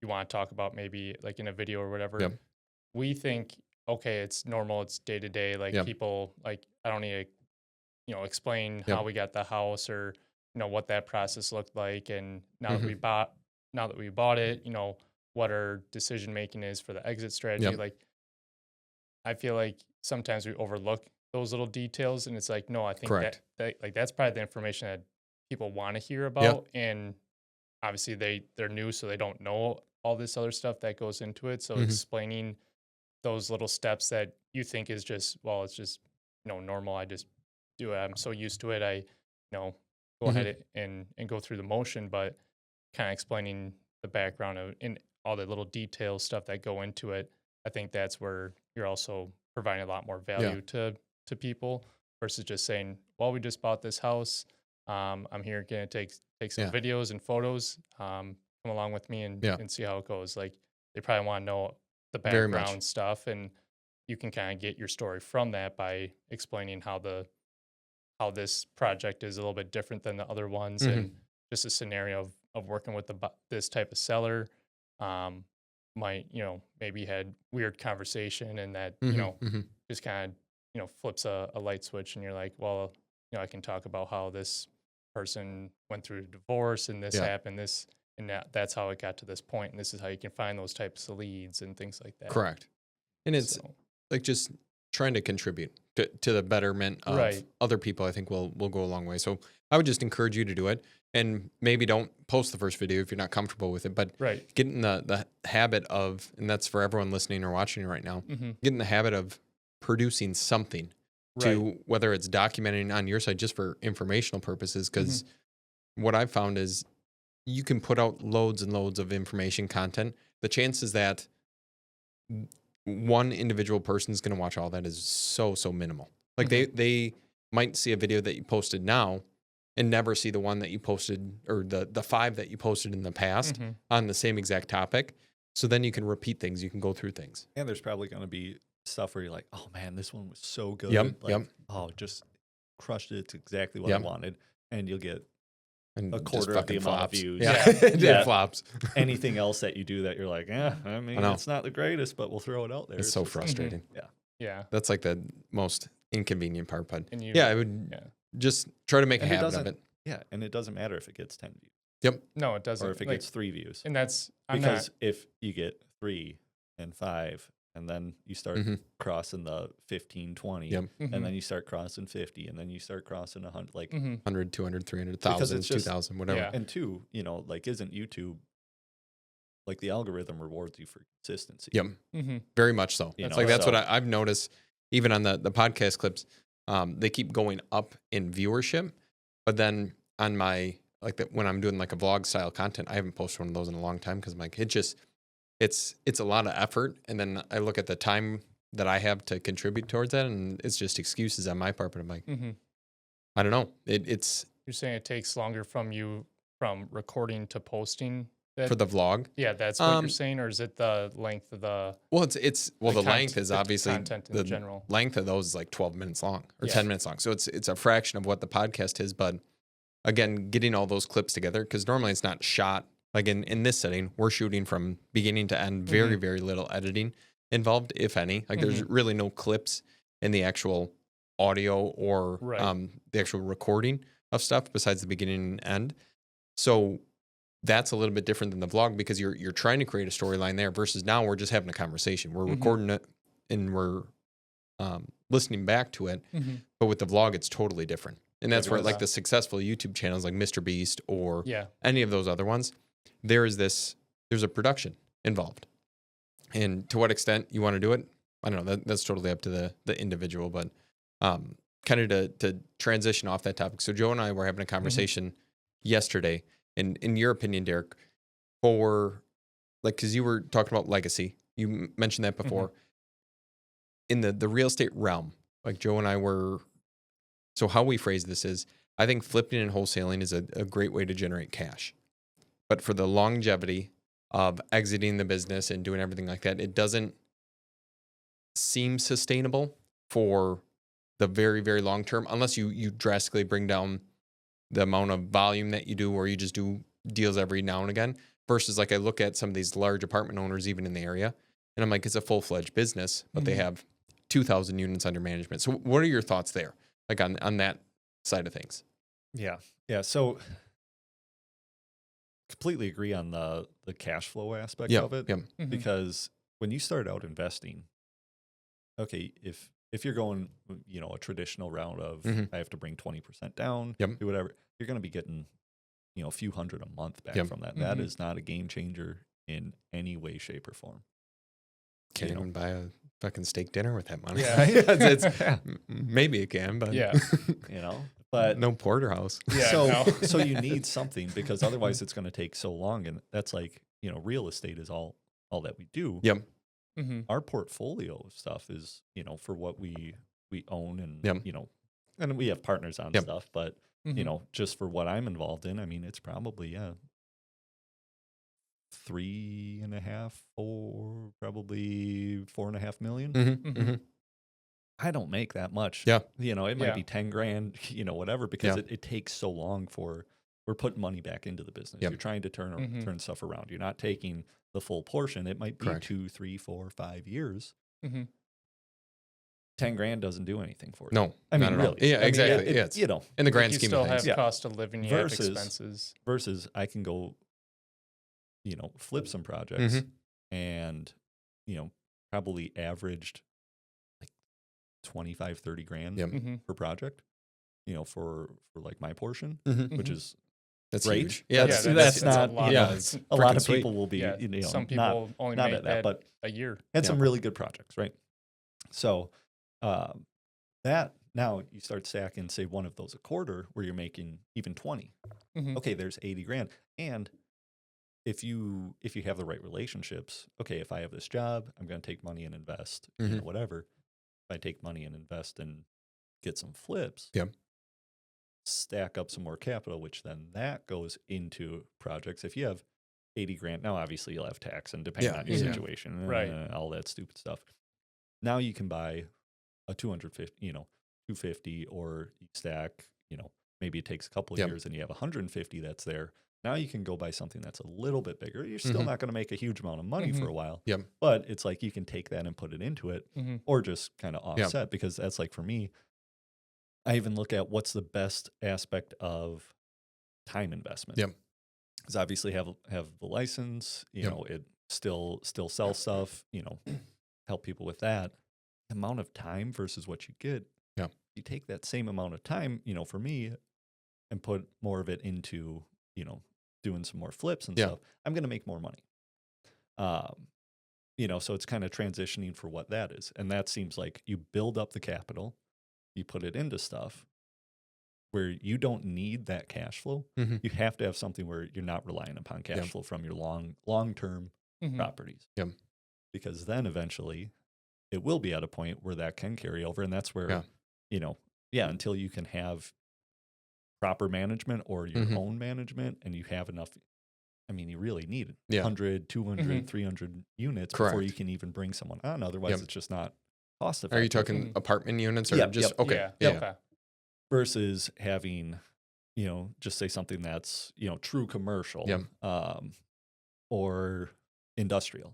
C: you want to talk about maybe like in a video or whatever, we think, okay, it's normal, it's day to day. Like people, like I don't need to, explain how we got the house or, what that process looked like. And now that we bought it, what our decision making is for the exit strategy. Like I feel like sometimes we overlook those little details, and it's like, no, I think that like that's probably the information that people want to hear about. And obviously they're new, so they don't know all this other stuff that goes into it. So explaining those little steps that you think is just, well, it's just, normal. I just do it. I'm so used to it. I, go ahead and go through the motion, but kind of explaining the background of and all the little details, stuff that go into it. I think that's where you're also providing a lot more value to people versus just saying, well, we just bought this house. I'm here going to take some videos and photos. Come along with me and see how it goes. Like they probably want to know the background stuff, and you can kind of get your story from that by explaining how this project is a little bit different than the other ones, and just a scenario of working with this type of seller. Might maybe had weird conversation, and that just kind of flips a light switch, and you're like, well, I can talk about how this person went through a divorce and this happened, this and that's how it got to this point, and this is how you can find those types of leads and things like that.
A: Correct. And it's like just trying to contribute to the betterment of other people. I think will go a long way. So I would just encourage you to do it, and maybe don't post the first video if you're not comfortable with it, but get in the habit of, and that's for everyone listening or watching right now, get in the habit of producing something to whether it's documenting on your side just for informational purposes. Because what I've found is you can put out loads and loads of information content. The chances that one individual person is going to watch all that is so minimal. Like they might see a video that you posted now and never see the one that you posted, or the 5 that you posted in the past on the same exact topic. So then you can repeat things, you can go through things.
B: And there's probably going to be stuff where you're like, oh man, this one was so good. Oh, just crushed it. It's exactly what I wanted. And you'll get a quarter of the amount of views.
A: It flops.
B: Anything else that you do that you're like, I mean, it's not the greatest, but we'll throw it out there.
A: It's so frustrating.
C: Yeah.
A: That's like the most inconvenient part. But I would just try to make a habit of it.
B: Yeah. And it doesn't matter if it gets 10 views.
A: Yep.
C: No, it doesn't.
B: Or if it gets 3 views.
C: And that's
B: because if you get 3 and 5, and then you start crossing the 15, 20, and then you start crossing 50, and then you start crossing 100, like
A: 100, 200, 300, 1,000, 2,000, whatever.
B: Yeah. And 2, like isn't YouTube, like the algorithm rewards you for consistency.
A: Yep. Very much so. That's what I've noticed even on the podcast clips. They keep going up in viewership, but then on my, when I'm doing like a vlog style content, I haven't posted one of those in a long time because I'm like, it's a lot of effort. And then I look at the time that I have to contribute towards that, and it's just excuses on my part. But I'm like, I don't know. It's
C: you're saying it takes longer from recording to posting
A: for the vlog.
C: Yeah, that's what you're saying, or is it the length of the?
A: Well, the length is obviously
C: content in general.
A: Length of those is like 12 minutes long or 10 minutes long. So it's a fraction of what the podcast is. But again, getting all those clips together, because normally it's not shot. Like in this setting, we're shooting from beginning to end, very, very little editing involved, if any. Like there's really no clips in the actual audio or the actual recording of stuff besides the beginning and end. So that's a little bit different than the vlog, because you're trying to create a storyline there versus now we're just having a conversation. We're recording it and we're listening back to it. But with the vlog, it's totally different. And that's where like the successful YouTube channels like Mr. Beast or any of those other ones, there's a production involved. And to what extent you want to do it, I don't know. That's totally up to the individual. But kind of to transition off that topic. So Joe and I were having a conversation yesterday. And in your opinion, Derek, for like, because you were talking about legacy, you mentioned that before. In the real estate realm, like Joe and I were, so how we phrase this is, I think flipping and wholesaling is a great way to generate cash. But for the longevity of exiting the business and doing everything like that, it doesn't seem sustainable for the very, very long term, unless you drastically bring down the amount of volume that you do, or you just do deals every now and again, versus like I look at some of these large apartment owners even in the area, and I'm like, it's a full-fledged business, but they have 2,000 units under management. So what are your thoughts there, like on that side of things?
B: Yeah. So completely agree on the cash flow aspect of it. Because when you start out investing, okay, if you're going, a traditional route of I have to bring 20% down, do whatever, you're going to be getting, a few hundred a month back from that. That is not a game changer in any way, shape, or form.
A: Can't even buy a fucking steak dinner with that money.
B: Yeah.
A: Maybe it can, but
B: but
A: no porterhouse.
B: Yeah, so you need something, because otherwise it's going to take so long. And that's like, real estate is all that we do. Our portfolio of stuff is, for what we own, and, and we have partners on stuff, but, just for what I'm involved in, I mean, it's probably, 3.5, 4, probably 4.5 million. I don't make that much. It might be 10 grand, whatever, because it takes so long we're putting money back into the business. You're trying to turn stuff around. You're not taking the full portion. It might be 2, 3, 4, 5 years. 10 grand doesn't do anything for you.
A: No,
B: I mean, really.
A: Yeah, exactly.
B: It's,
A: in the grand scheme of things.
C: You still have cost of living, you have expenses.
B: Versus I can go, flip some projects and, probably averaged like 25, 30 grand per project, for like my portion, which is
A: that's
B: great.
A: Huge. Yeah,
B: that's not, a lot of people will be,
C: some people only
B: not
C: make
B: at that, but
C: a year.
B: And some really good projects, right? So that now you start stacking, say, one of those a quarter where you're making even 20. Okay, there's 80 grand. And if you have the right relationships, okay, if I have this job, I'm going to take money and invest, whatever. If I take money and invest and get some flips, stack up some more capital, which then that goes into projects. If you have 80 grand, now obviously you'll have tax and depending on your situation, all that stupid stuff. Now you can buy a 250, or you stack, maybe it takes a couple of years and you have 150 that's there. Now you can go buy something that's a little bit bigger. You're still not going to make a huge amount of money for a while. But it's like you can take that and put it into it, or just kind of offset, because that's like, for me, I even look at what's the best aspect of time investment. Because obviously have the license, it still sell stuff, help people with that. The amount of time versus what you get. You take that same amount of time, for me, and put more of it into, doing some more flips and stuff, I'm going to make more money. So it's kind of transitioning for what that is. And that seems like you build up the capital, you put it into stuff where you don't need that cash flow. You have to have something where you're not relying upon cash flow from your long-term properties. Because then eventually it will be at a point where that can carry over. And that's where, until you can have proper management or your own management, and you have enough, I mean, you really need 100, 200, 300 units before you can even bring someone on. Otherwise, it's just not cost effective.
A: Are you talking apartment units or just, okay.
B: Versus having, just say something that's, true commercial or industrial.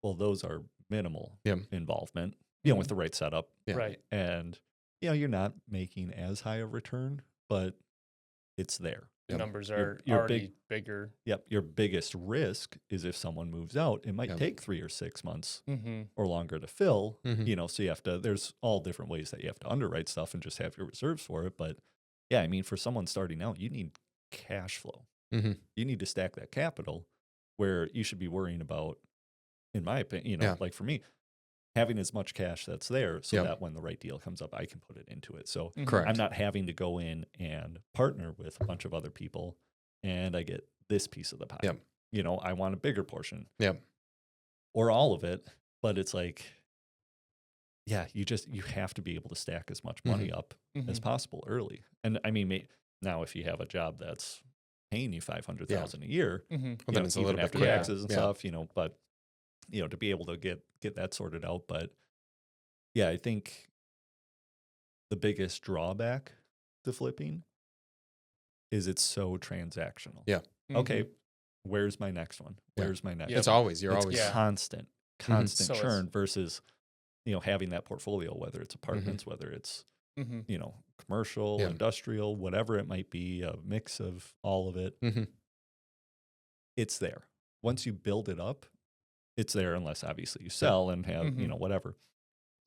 B: Well, those are minimal involvement, with the right setup.
C: Right.
B: And, you're not making as high a return, but it's there.
C: The numbers are already bigger.
B: Your biggest risk is if someone moves out, it might take 3 or 6 months or longer to fill, so you have to, there's all different ways that you have to underwrite stuff and just have your reserves for it. But yeah, I mean, for someone starting out, you need cash flow. You need to stack that capital, where you should be worrying about, in my opinion, like for me, having as much cash that's there so that when the right deal comes up, I can put it into it. So I'm not having to go in and partner with a bunch of other people and I get this piece of the pie. I want a bigger portion. Or all of it. But it's like, you have to be able to stack as much money up as possible early. And I mean, now if you have a job that's paying you $500,000 a year,
A: well, then it's a little bit
B: after taxes and stuff, but to be able to get that sorted out. But yeah, I think the biggest drawback to flipping is it's so transactional.
A: Yeah.
B: Okay, where's my next one? Where's my next?
A: It's
B: one?
A: always you're always
B: constant
C: So
B: churn versus having that portfolio, whether it's apartments, whether it's commercial, industrial, whatever it might be, a mix of all of it. It's there. Once you build it up, it's there unless obviously you sell and have whatever.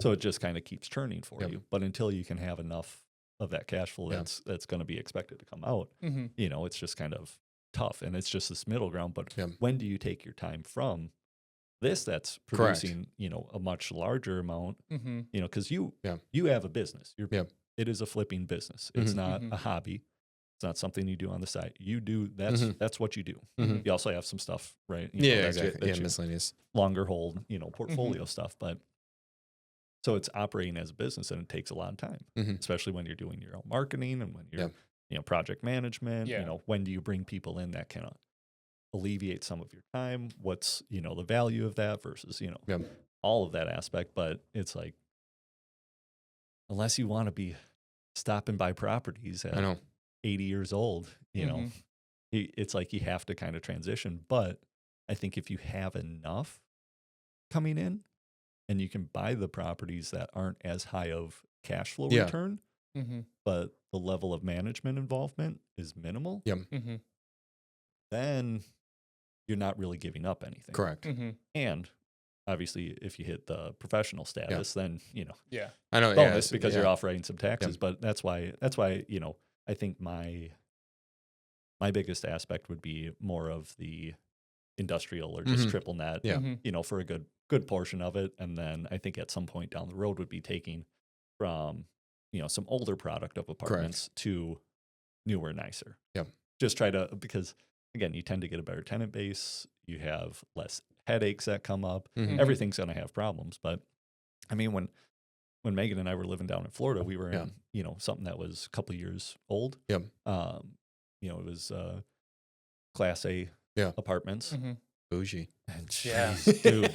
B: So it just kind of keeps churning for you. But until you can have enough of that cash flow that's going to be expected to come out, it's just kind of tough. And it's just this middle ground. But when do you take your time from this that's producing, a much larger amount, because you have a business. It is a flipping business. It's not a hobby. It's not something you do on the side. You do, that's what you do. You also have some stuff, right?
A: Exactly. Miscellaneous.
B: Longer hold, portfolio stuff. But so it's operating as a business, and it takes a lot of time, especially when you're doing your own marketing and when you're, project management. When do you bring people in that can alleviate some of your time? What's, the value of that versus, all of that aspect. But it's like, unless you want to be stopping by properties at 80 years old, it's like you have to kind of transition. But I think if you have enough coming in and you can buy the properties that aren't as high of cash flow return, but the level of management involvement is minimal, then you're not really giving up anything.
A: Correct.
B: And obviously, if you hit the professional status, then
A: I know
B: bonus because you're offering some taxes. But that's why I think my biggest aspect would be more of the industrial or just triple net. For a good portion of it, and then I think at some point down the road would be taking from some older product of apartments to newer, nicer. Just try to, because again, you tend to get a better tenant base. You have less headaches that come up. Everything's going to have problems. But I mean, when Megan and I were living down in Florida, we were in, something that was a couple of years old. It was Class A apartments.
A: Bougie.
B: And dude,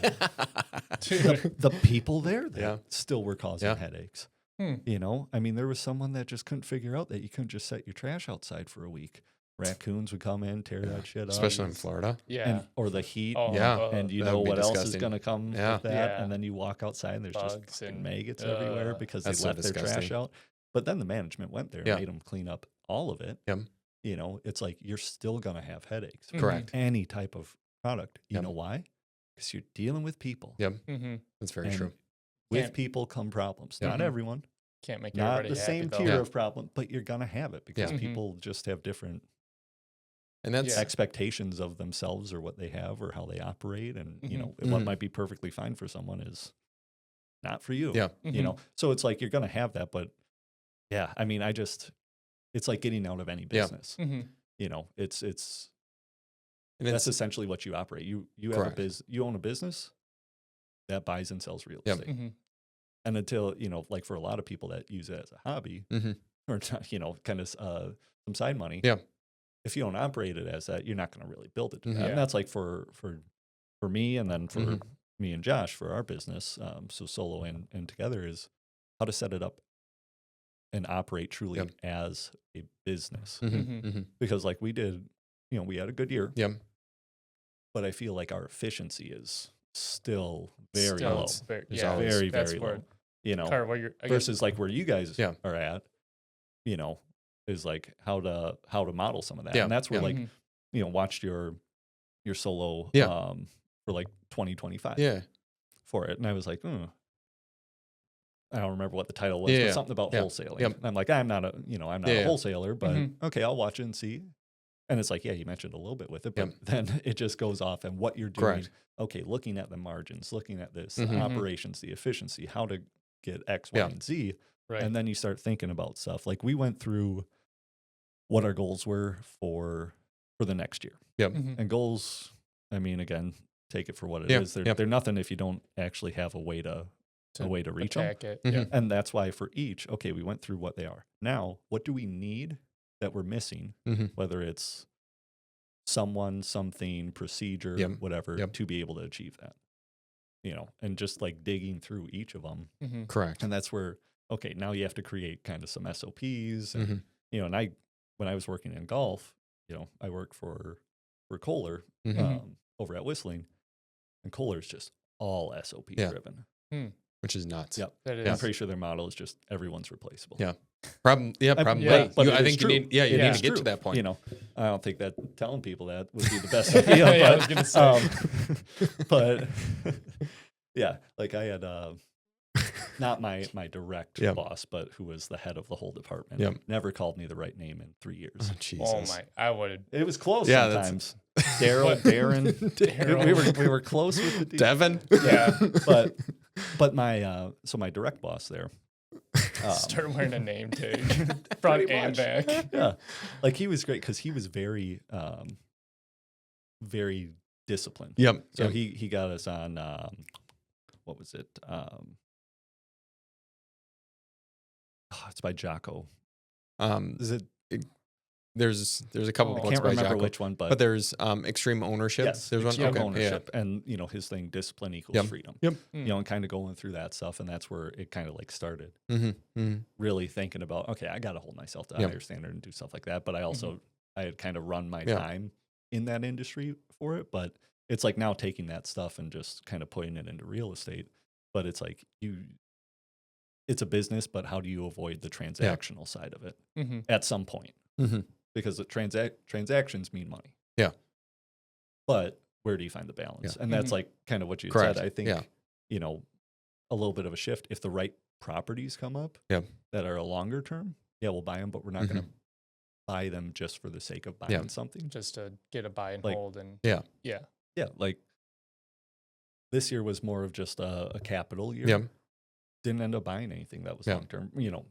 B: the people there that still were causing headaches. I mean, there was someone that just couldn't figure out that you couldn't just set your trash outside for a week. Raccoons would come in, tear that shit up.
A: Especially in Florida.
B: Or the heat.
A: And
B: you know what else is going to come with that.
C: Yeah.
B: And then you walk outside and there's
C: Bugs
B: just fucking maggots everywhere because they left their trash out. But then the management went there and made them clean up all of it. It's like you're still going to have headaches.
A: Correct.
B: Any type of product. You know why? Because you're dealing with people.
A: That's very true.
B: With people come problems. Not everyone.
C: Can't make
B: not
C: everybody
B: the same
C: happy,
B: tier of problem, but you're going to have it because people just have different
A: and that's
B: expectations of themselves or what they have or how they operate. And, what might be perfectly fine for someone is not for you. So it's like you're going to have that. But I mean, it's like getting out of any business. It's that's essentially what you operate. You have you own a business that buys and sells real estate. And until, like for a lot of people that use it as a hobby or, kind of some side money. If you don't operate it as that, you're not going to really build it to that. And that's like for me and then for me and Josh for our business. So solo and together is how to set it up and operate truly as a business. Because like we did, we had a good year. But I feel like our efficiency is still very low. Very, very low. Versus like where you guys are at, is like how to model some of that. And that's where like, watched your solo for like 2025 for it. And I was like, I don't remember what the title was, but something about wholesaling. And I'm like, I'm not a wholesaler, but okay, I'll watch it and see. And it's like, you mentioned a little bit with it, but then it just goes off and what you're doing. Okay, looking at the margins, looking at this, the operations, the efficiency, how to get X, Y, and Z.
C: Right.
B: And then you start thinking about stuff. Like we went through what our goals were for the next year. And goals, I mean, again, take it for what it is. They're nothing if you don't actually have a way to reach them. And that's why for each, okay, we went through what they are. Now, what do we need that we're missing, whether it's someone, something, procedure, whatever, to be able to achieve that, and just like digging through each of them.
A: Correct.
B: And that's where, okay, now you have to create kind of some SOPs. And, you know, and when I was working in golf, you know, I worked for Kohler over at Whistling, and Kohler's just all SOP driven.
A: Which is nuts.
B: Yep.
C: That is.
B: I'm pretty sure their model is just everyone's replaceable.
A: Yeah. Probably.
B: But
A: I think
B: you
A: need to get to that point.
B: You know, I don't think that telling people that would be the best idea.
C: Yeah, I was gonna say.
B: But yeah, like I had not my direct boss, but who was the head of the whole department. Never called me the right name in 3 years.
A: Oh, Jesus.
C: Oh my! I would.
B: It was close sometimes. Daryl, Darren. We were close with the
A: Devin.
B: Yeah, but my so my direct boss there.
C: Start wearing a name tag, front and back.
B: Yeah, like he was great because he was very, very disciplined.
A: Yep.
B: So he got us on what was it? It's by Jocko.
A: Is it? There's a couple.
B: I can't remember which one, but
A: there's extreme ownership.
B: Yes,
A: there's
B: extreme ownership, and you know his thing, discipline equals freedom.
A: Yep.
B: You know, and kind of going through that stuff, and that's where it kind of like started. Really thinking about, okay, I got to hold myself to a higher standard and do stuff like that. But I also I had kind of run my time in that industry for it, but it's like now taking that stuff and just kind of putting it into real estate. But it's like it's a business, but how do you avoid the transactional side of it at some point? Because the transactions mean money. Yeah. But where do you find the balance? And that's like kind of what you said. I think, you know, a little bit of a shift. If the right properties come up that are a longer term, we'll buy them, but we're not going to buy them just for the sake of buying something.
C: Just to get a buy and hold. And
B: Yeah. Like this year was more of just a capital year. Didn't end up buying anything that was long term. You know,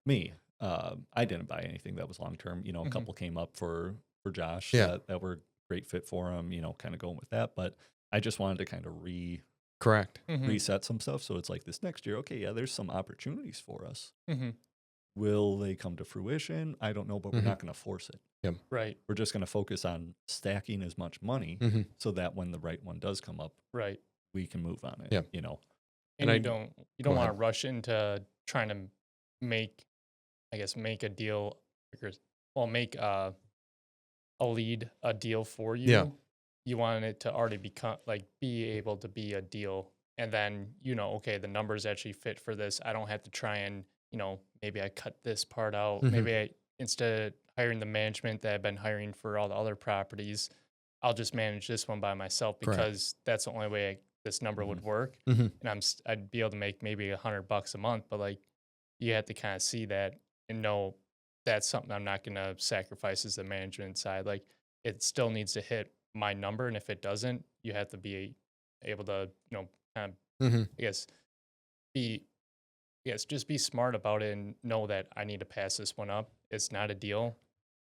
B: me. I didn't buy anything that was long term. You know, a couple came up for Josh that were great fit for him. You know, kind of going with that. But I just wanted to kind of reset some stuff. So it's like this next year. Okay, there's some opportunities for us. Will they come to fruition? I don't know, but we're not going to force it.
C: Right.
B: We're just going to focus on stacking as much money so that when the right one does come up, we can move on it. You know,
C: and you don't want to rush into trying to make a deal, make a lead a deal for you. Yeah. You want it to already be able to be a deal. And then, you know, okay, the numbers actually fit for this. I don't have to try and, you know, maybe I cut this part out. Maybe instead of hiring the management that I've been hiring for all the other properties, I'll just manage this one by myself because that's the only way this number would work. And I'd be able to make maybe $100 a month, but like you have to kind of see that and know that's something I'm not going to sacrifice as the management side. Like it still needs to hit my number. And if it doesn't, you have to be able to, you know, kind of, just be smart about it and know that I need to pass this one up. It's not a deal.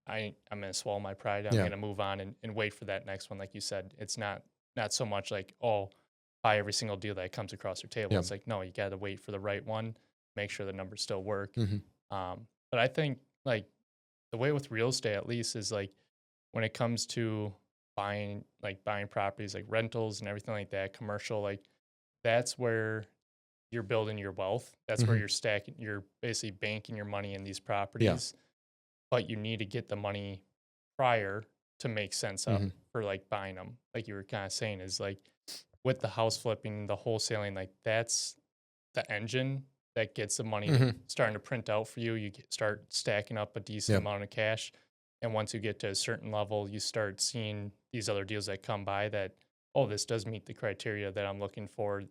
C: I'm going to swallow my pride. I'm going to move on and wait for that next one. Like you said, it's not so much like, buy every single deal that comes across your table. It's like, no, you got to wait for the right one, make sure the numbers still work. But I think like the way with real estate, at least, is like when it comes to buying properties, like rentals and everything like that, commercial, like that's where you're building your wealth. That's where you're basically banking your money in these properties, but you need to get the money prior to make sense up for like buying them. Like you were kind of saying is like with the house flipping, the wholesaling, like that's the engine that gets the money starting to print out for you. You start stacking up a decent amount of cash. And once you get to a certain level, you start seeing these other deals that come by that, this does meet the criteria that I'm looking for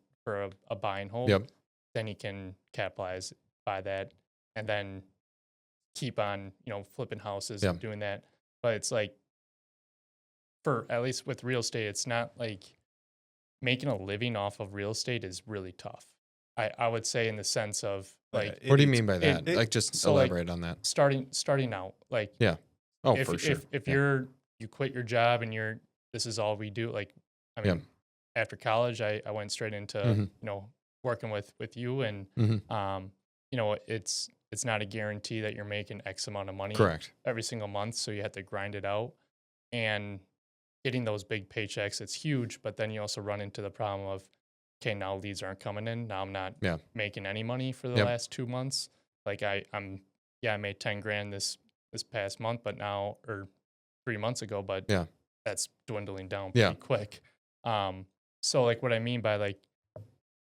C: a buy and hold. Then you can capitalize by that and then keep on, you know, flipping houses and doing that. But it's like, for at least with real estate, it's not like making a living off of real estate is really tough. I would say in the sense of like,
A: what do you mean by that? Like just elaborate on that.
C: Starting out, like,
A: for sure.
C: If you quit your job and this is all we do. Like, I mean, after college, I went straight into, you know, working with you and, you know, it's not a guarantee that you're making X amount of money every single month. So you have to grind it out and getting those big paychecks. It's huge, but then you also run into the problem of, okay, now leads aren't coming in. Now I'm not making any money for the last 2 months. Like I made 10 grand this past month, but now, or 3 months ago, but that's dwindling down pretty quick. So like what I mean by like,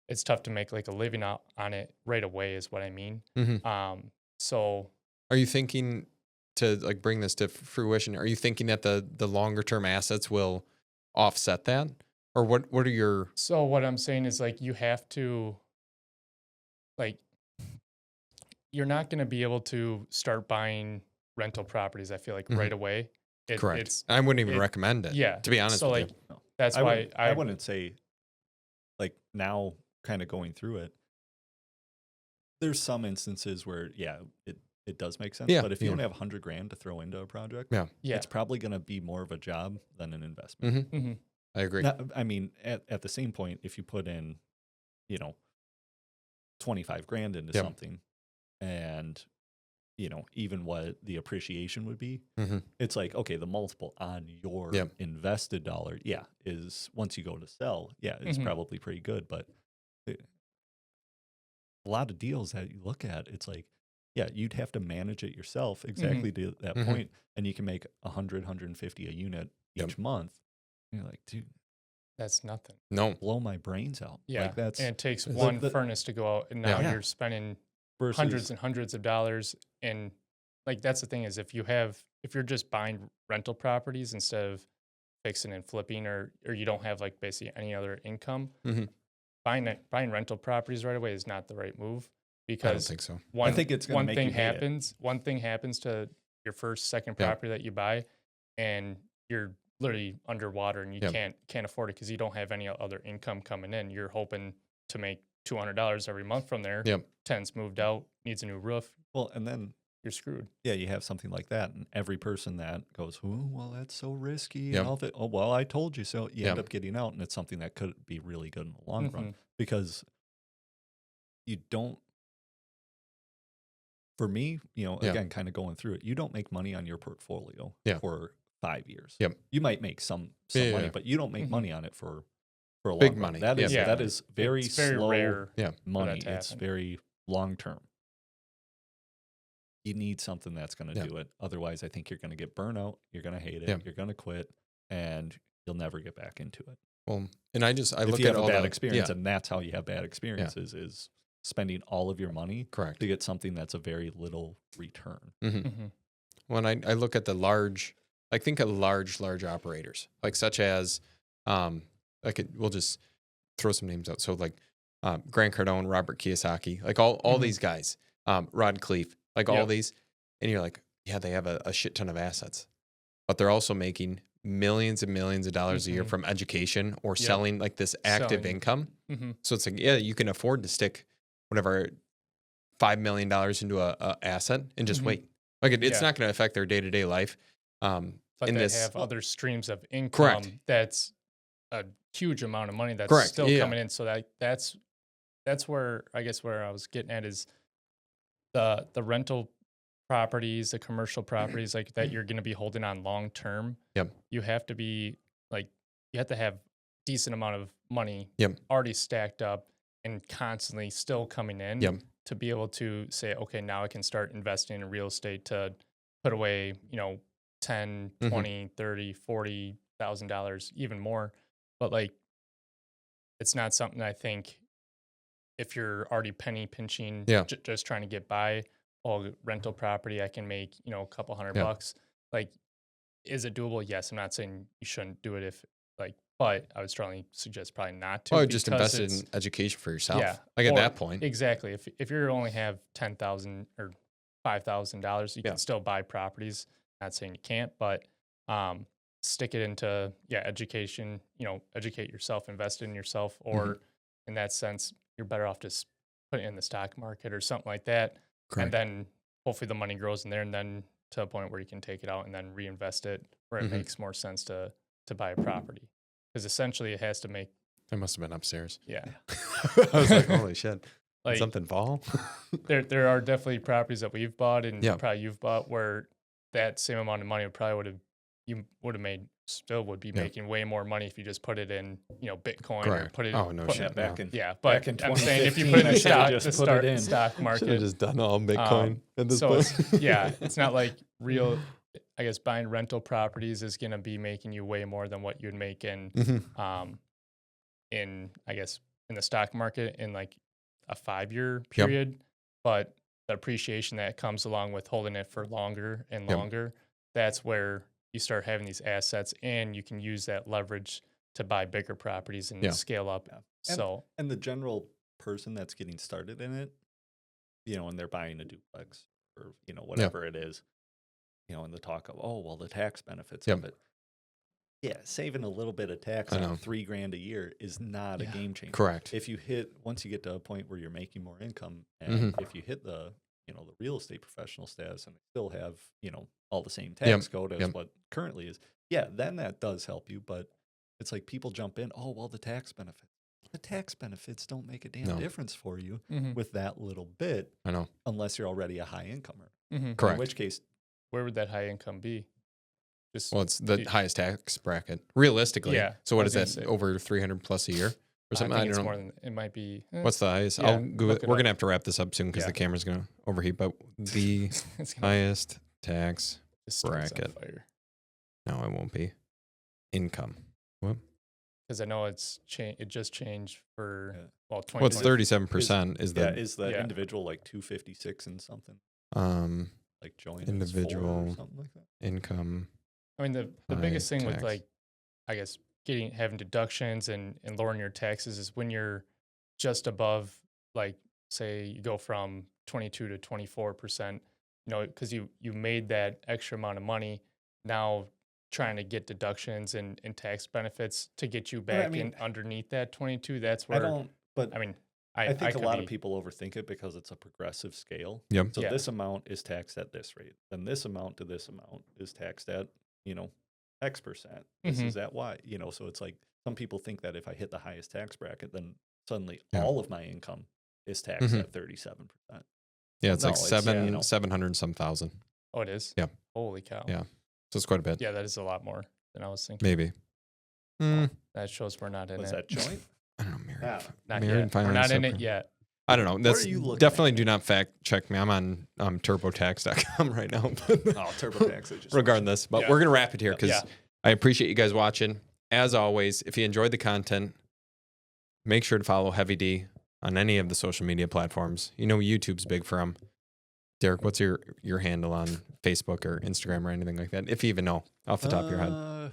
C: it's tough to make like a living out on it right away is what I mean. So
A: are you thinking to like bring this to fruition? Are you thinking that the longer term assets will offset that? Or what are your...
C: So what I'm saying is like, you have to, like, you're not going to be able to start buying rental properties, I feel like, right away.
A: Correct. I wouldn't even recommend it.
C: Yeah.
A: To be honest
C: so
A: with
C: like,
A: you.
B: No.
C: That's why
B: I wouldn't say, like, now kind of going through it, there's some instances where, it does make sense. But if you only have 100 grand to throw into a project, it's probably going to be more of a job than an investment.
A: I agree.
B: Now, I mean, at the same point, if you put in, 25 grand into something and, even what the appreciation would be, it's like, okay, the multiple on your invested dollar, is once you go to sell, it's probably pretty good. But a lot of deals that you look at, it's like, you'd have to manage it yourself exactly to that point, and you can make 100, 150 a unit each month. And you're like, dude,
C: that's nothing.
A: No,
B: blow my brains out.
C: Yeah,
B: like that's,
C: and it takes one furnace to go out, and now you're spending hundreds and hundreds of dollars. And like that's the thing is, if you're just buying rental properties instead of fixing and flipping, or you don't have like basically any other income, buying rental properties right away is not the right move. Because
A: I don't think so.
B: I think it's going to make you hate it.
C: One thing happens to your second property that you buy, and you're literally underwater, and you can't afford it because you don't have any other income coming in. You're hoping to make $200 every month from there. Tenant's moved out, needs a new roof.
B: Well, and then
C: you're screwed.
B: Yeah, you have something like that, and every person that goes, "Oh, well, that's so risky," and all of it. Oh, well, I told you so. You end up getting out, and it's something that could be really good in the long run because you don't. For me, again, kind of going through it, you don't make money on your portfolio for 5 years. You might make some money, but you don't make money on it for a long
A: big
B: run.
A: money.
B: That is very
C: it's very
B: slow
C: rare
B: money. It's very long term. You need something that's going to do it. Otherwise, I think you're going to get burnout. You're going to hate it. You're going to quit, and you'll never get back into it.
A: Well, and I look
B: you
A: at
B: have
A: all
B: a bad
A: the
B: experience, and that's how you have bad experiences is spending all of your money to get something that's a very little return.
A: When I look at the large, I think of large operators, like such as, we'll just throw some names out. So like Grant Cardone, Robert Kiyosaki, like all these guys, Rod Cleef, like all these, and you're like, yeah, they have a shit ton of assets, but they're also making millions and millions of dollars a year from education or selling like this active income. So it's like, you can afford to stick whatever $5 million into a asset and just wait. Like it's not going to affect their day-to-day life.
C: But they have other streams of income. That's a huge amount of money that's still coming in. So that's where I guess where I was getting at is the rental properties, the commercial properties like that you're going to be holding on long term. You have to be like, you have to have decent amount of money already stacked up and constantly still coming in to be able to say, okay, now I can start investing in real estate to put away, $10, $20, $30, $40,000, even more. But like, it's not something I think if you're already penny pinching, just trying to get by, rental property, I can make, a couple $100. Like, is it doable? Yes. I'm not saying you shouldn't do it but I would strongly suggest probably not to.
A: Or just invest in education for yourself. Like at that point.
C: Exactly. If you only have $10,000 or $5,000, you can still buy properties. Not saying you can't, but stick it into education. Educate yourself, invest in yourself, or in that sense, you're better off just putting it in the stock market or something like that. Correct. And then hopefully the money grows in there, and then to a point where you can take it out and then reinvest it where it makes more sense to buy a property. Because essentially it has to make...
A: It must have been upstairs.
C: Yeah.
A: I was like, holy shit.
C: Like,
A: did something fall?
C: there are definitely properties that we've bought and probably you've bought where that same amount of money you would have made still would be making way more money if you just put it in, Bitcoin
A: Correct.
C: or put it.
A: Oh, no shit.
B: Back in
C: but I'm saying if you put it in the stock
A: Should have
C: market,
A: just done all Bitcoin at this point.
C: It's not like real. I guess buying rental properties is going to be making you way more than what you'd make in the stock market in like a 5-year period. But the appreciation that comes along with holding it for longer and longer, that's where you start having these assets, and you can use that leverage to buy bigger properties and scale up. Yeah.
B: And the general person that's getting started in it, and they're buying a duplex or, whatever it is, and the talk of, the tax benefits of it. Yeah, saving a little bit of tax on $3,000 a year is not a game changer.
A: Correct.
B: Once you get to a point where you're making more income, and if you hit the the real estate professional status and still have all the same tax code as what currently is, then that does help you. But it's like people jump in, the tax benefits. The tax benefits don't make a damn difference for you with that little bit.
A: I know,
B: unless you're already a high incomer.
A: Correct.
B: In which case,
C: where would that high income be?
A: It's the highest tax bracket, realistically.
C: Yeah.
A: So what is that, over 300 plus a year or something?
C: I don't know. More than, it might be.
A: What's the highest? I'll Google it. We're going to have to wrap this up soon because the camera's going to overheat. But the highest tax bracket. No, it won't be. Income. What?
C: Because I know it just changed for, 20.
A: Well, it's 37% is
B: the individual like 256 and something? Like joint
A: individual
B: or something like that.
A: Income.
C: I mean, the biggest thing with having deductions and lowering your taxes is when you're just above, like, say you go from 22 to 24%, because you made that extra amount of money. Now trying to get deductions and tax benefits to get you back in underneath that 22, that's where
B: I think a lot of people overthink it because it's a progressive scale.
A: Yep.
B: So this amount is taxed at this rate. Then this amount to this amount is taxed at, X percent. This is at Y. So it's like some people think that if I hit the highest tax bracket, then suddenly all of my income is taxed at 37%.
A: Yeah, it's 700 and some thousand.
C: Oh, it is?
A: Yeah.
C: Holy cow.
A: Yeah. So it's quite a bit.
C: Yeah, that is a lot more than I was thinking.
A: Maybe.
C: That shows we're not in it.
B: Was that joint?
A: I don't know, Mary.
C: Not yet. We're not in it yet.
A: I don't know. That's definitely do not fact check me. I'm on turbotax.com right now.
B: TurboTax.
A: Regardless, but we're going to wrap it here because I appreciate you guys watching. As always, if you enjoyed the content, make sure to follow Heavy D on any of the social media platforms. YouTube's big for them. Derek, what's your handle on Facebook or Instagram or anything like that? If you even know off the top of your head.
B: I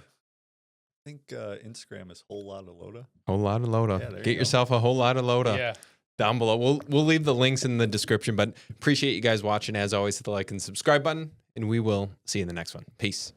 B: think Instagram is Whole Lotta Loda.
A: Whole Lotta Loda.
B: Yeah,
A: Get yourself a Whole Lotta Loda.
C: Yeah.
A: Down below. We'll leave the links in the description, but appreciate you guys watching. As always, hit the like and subscribe button, and we will see you in the next one. Peace.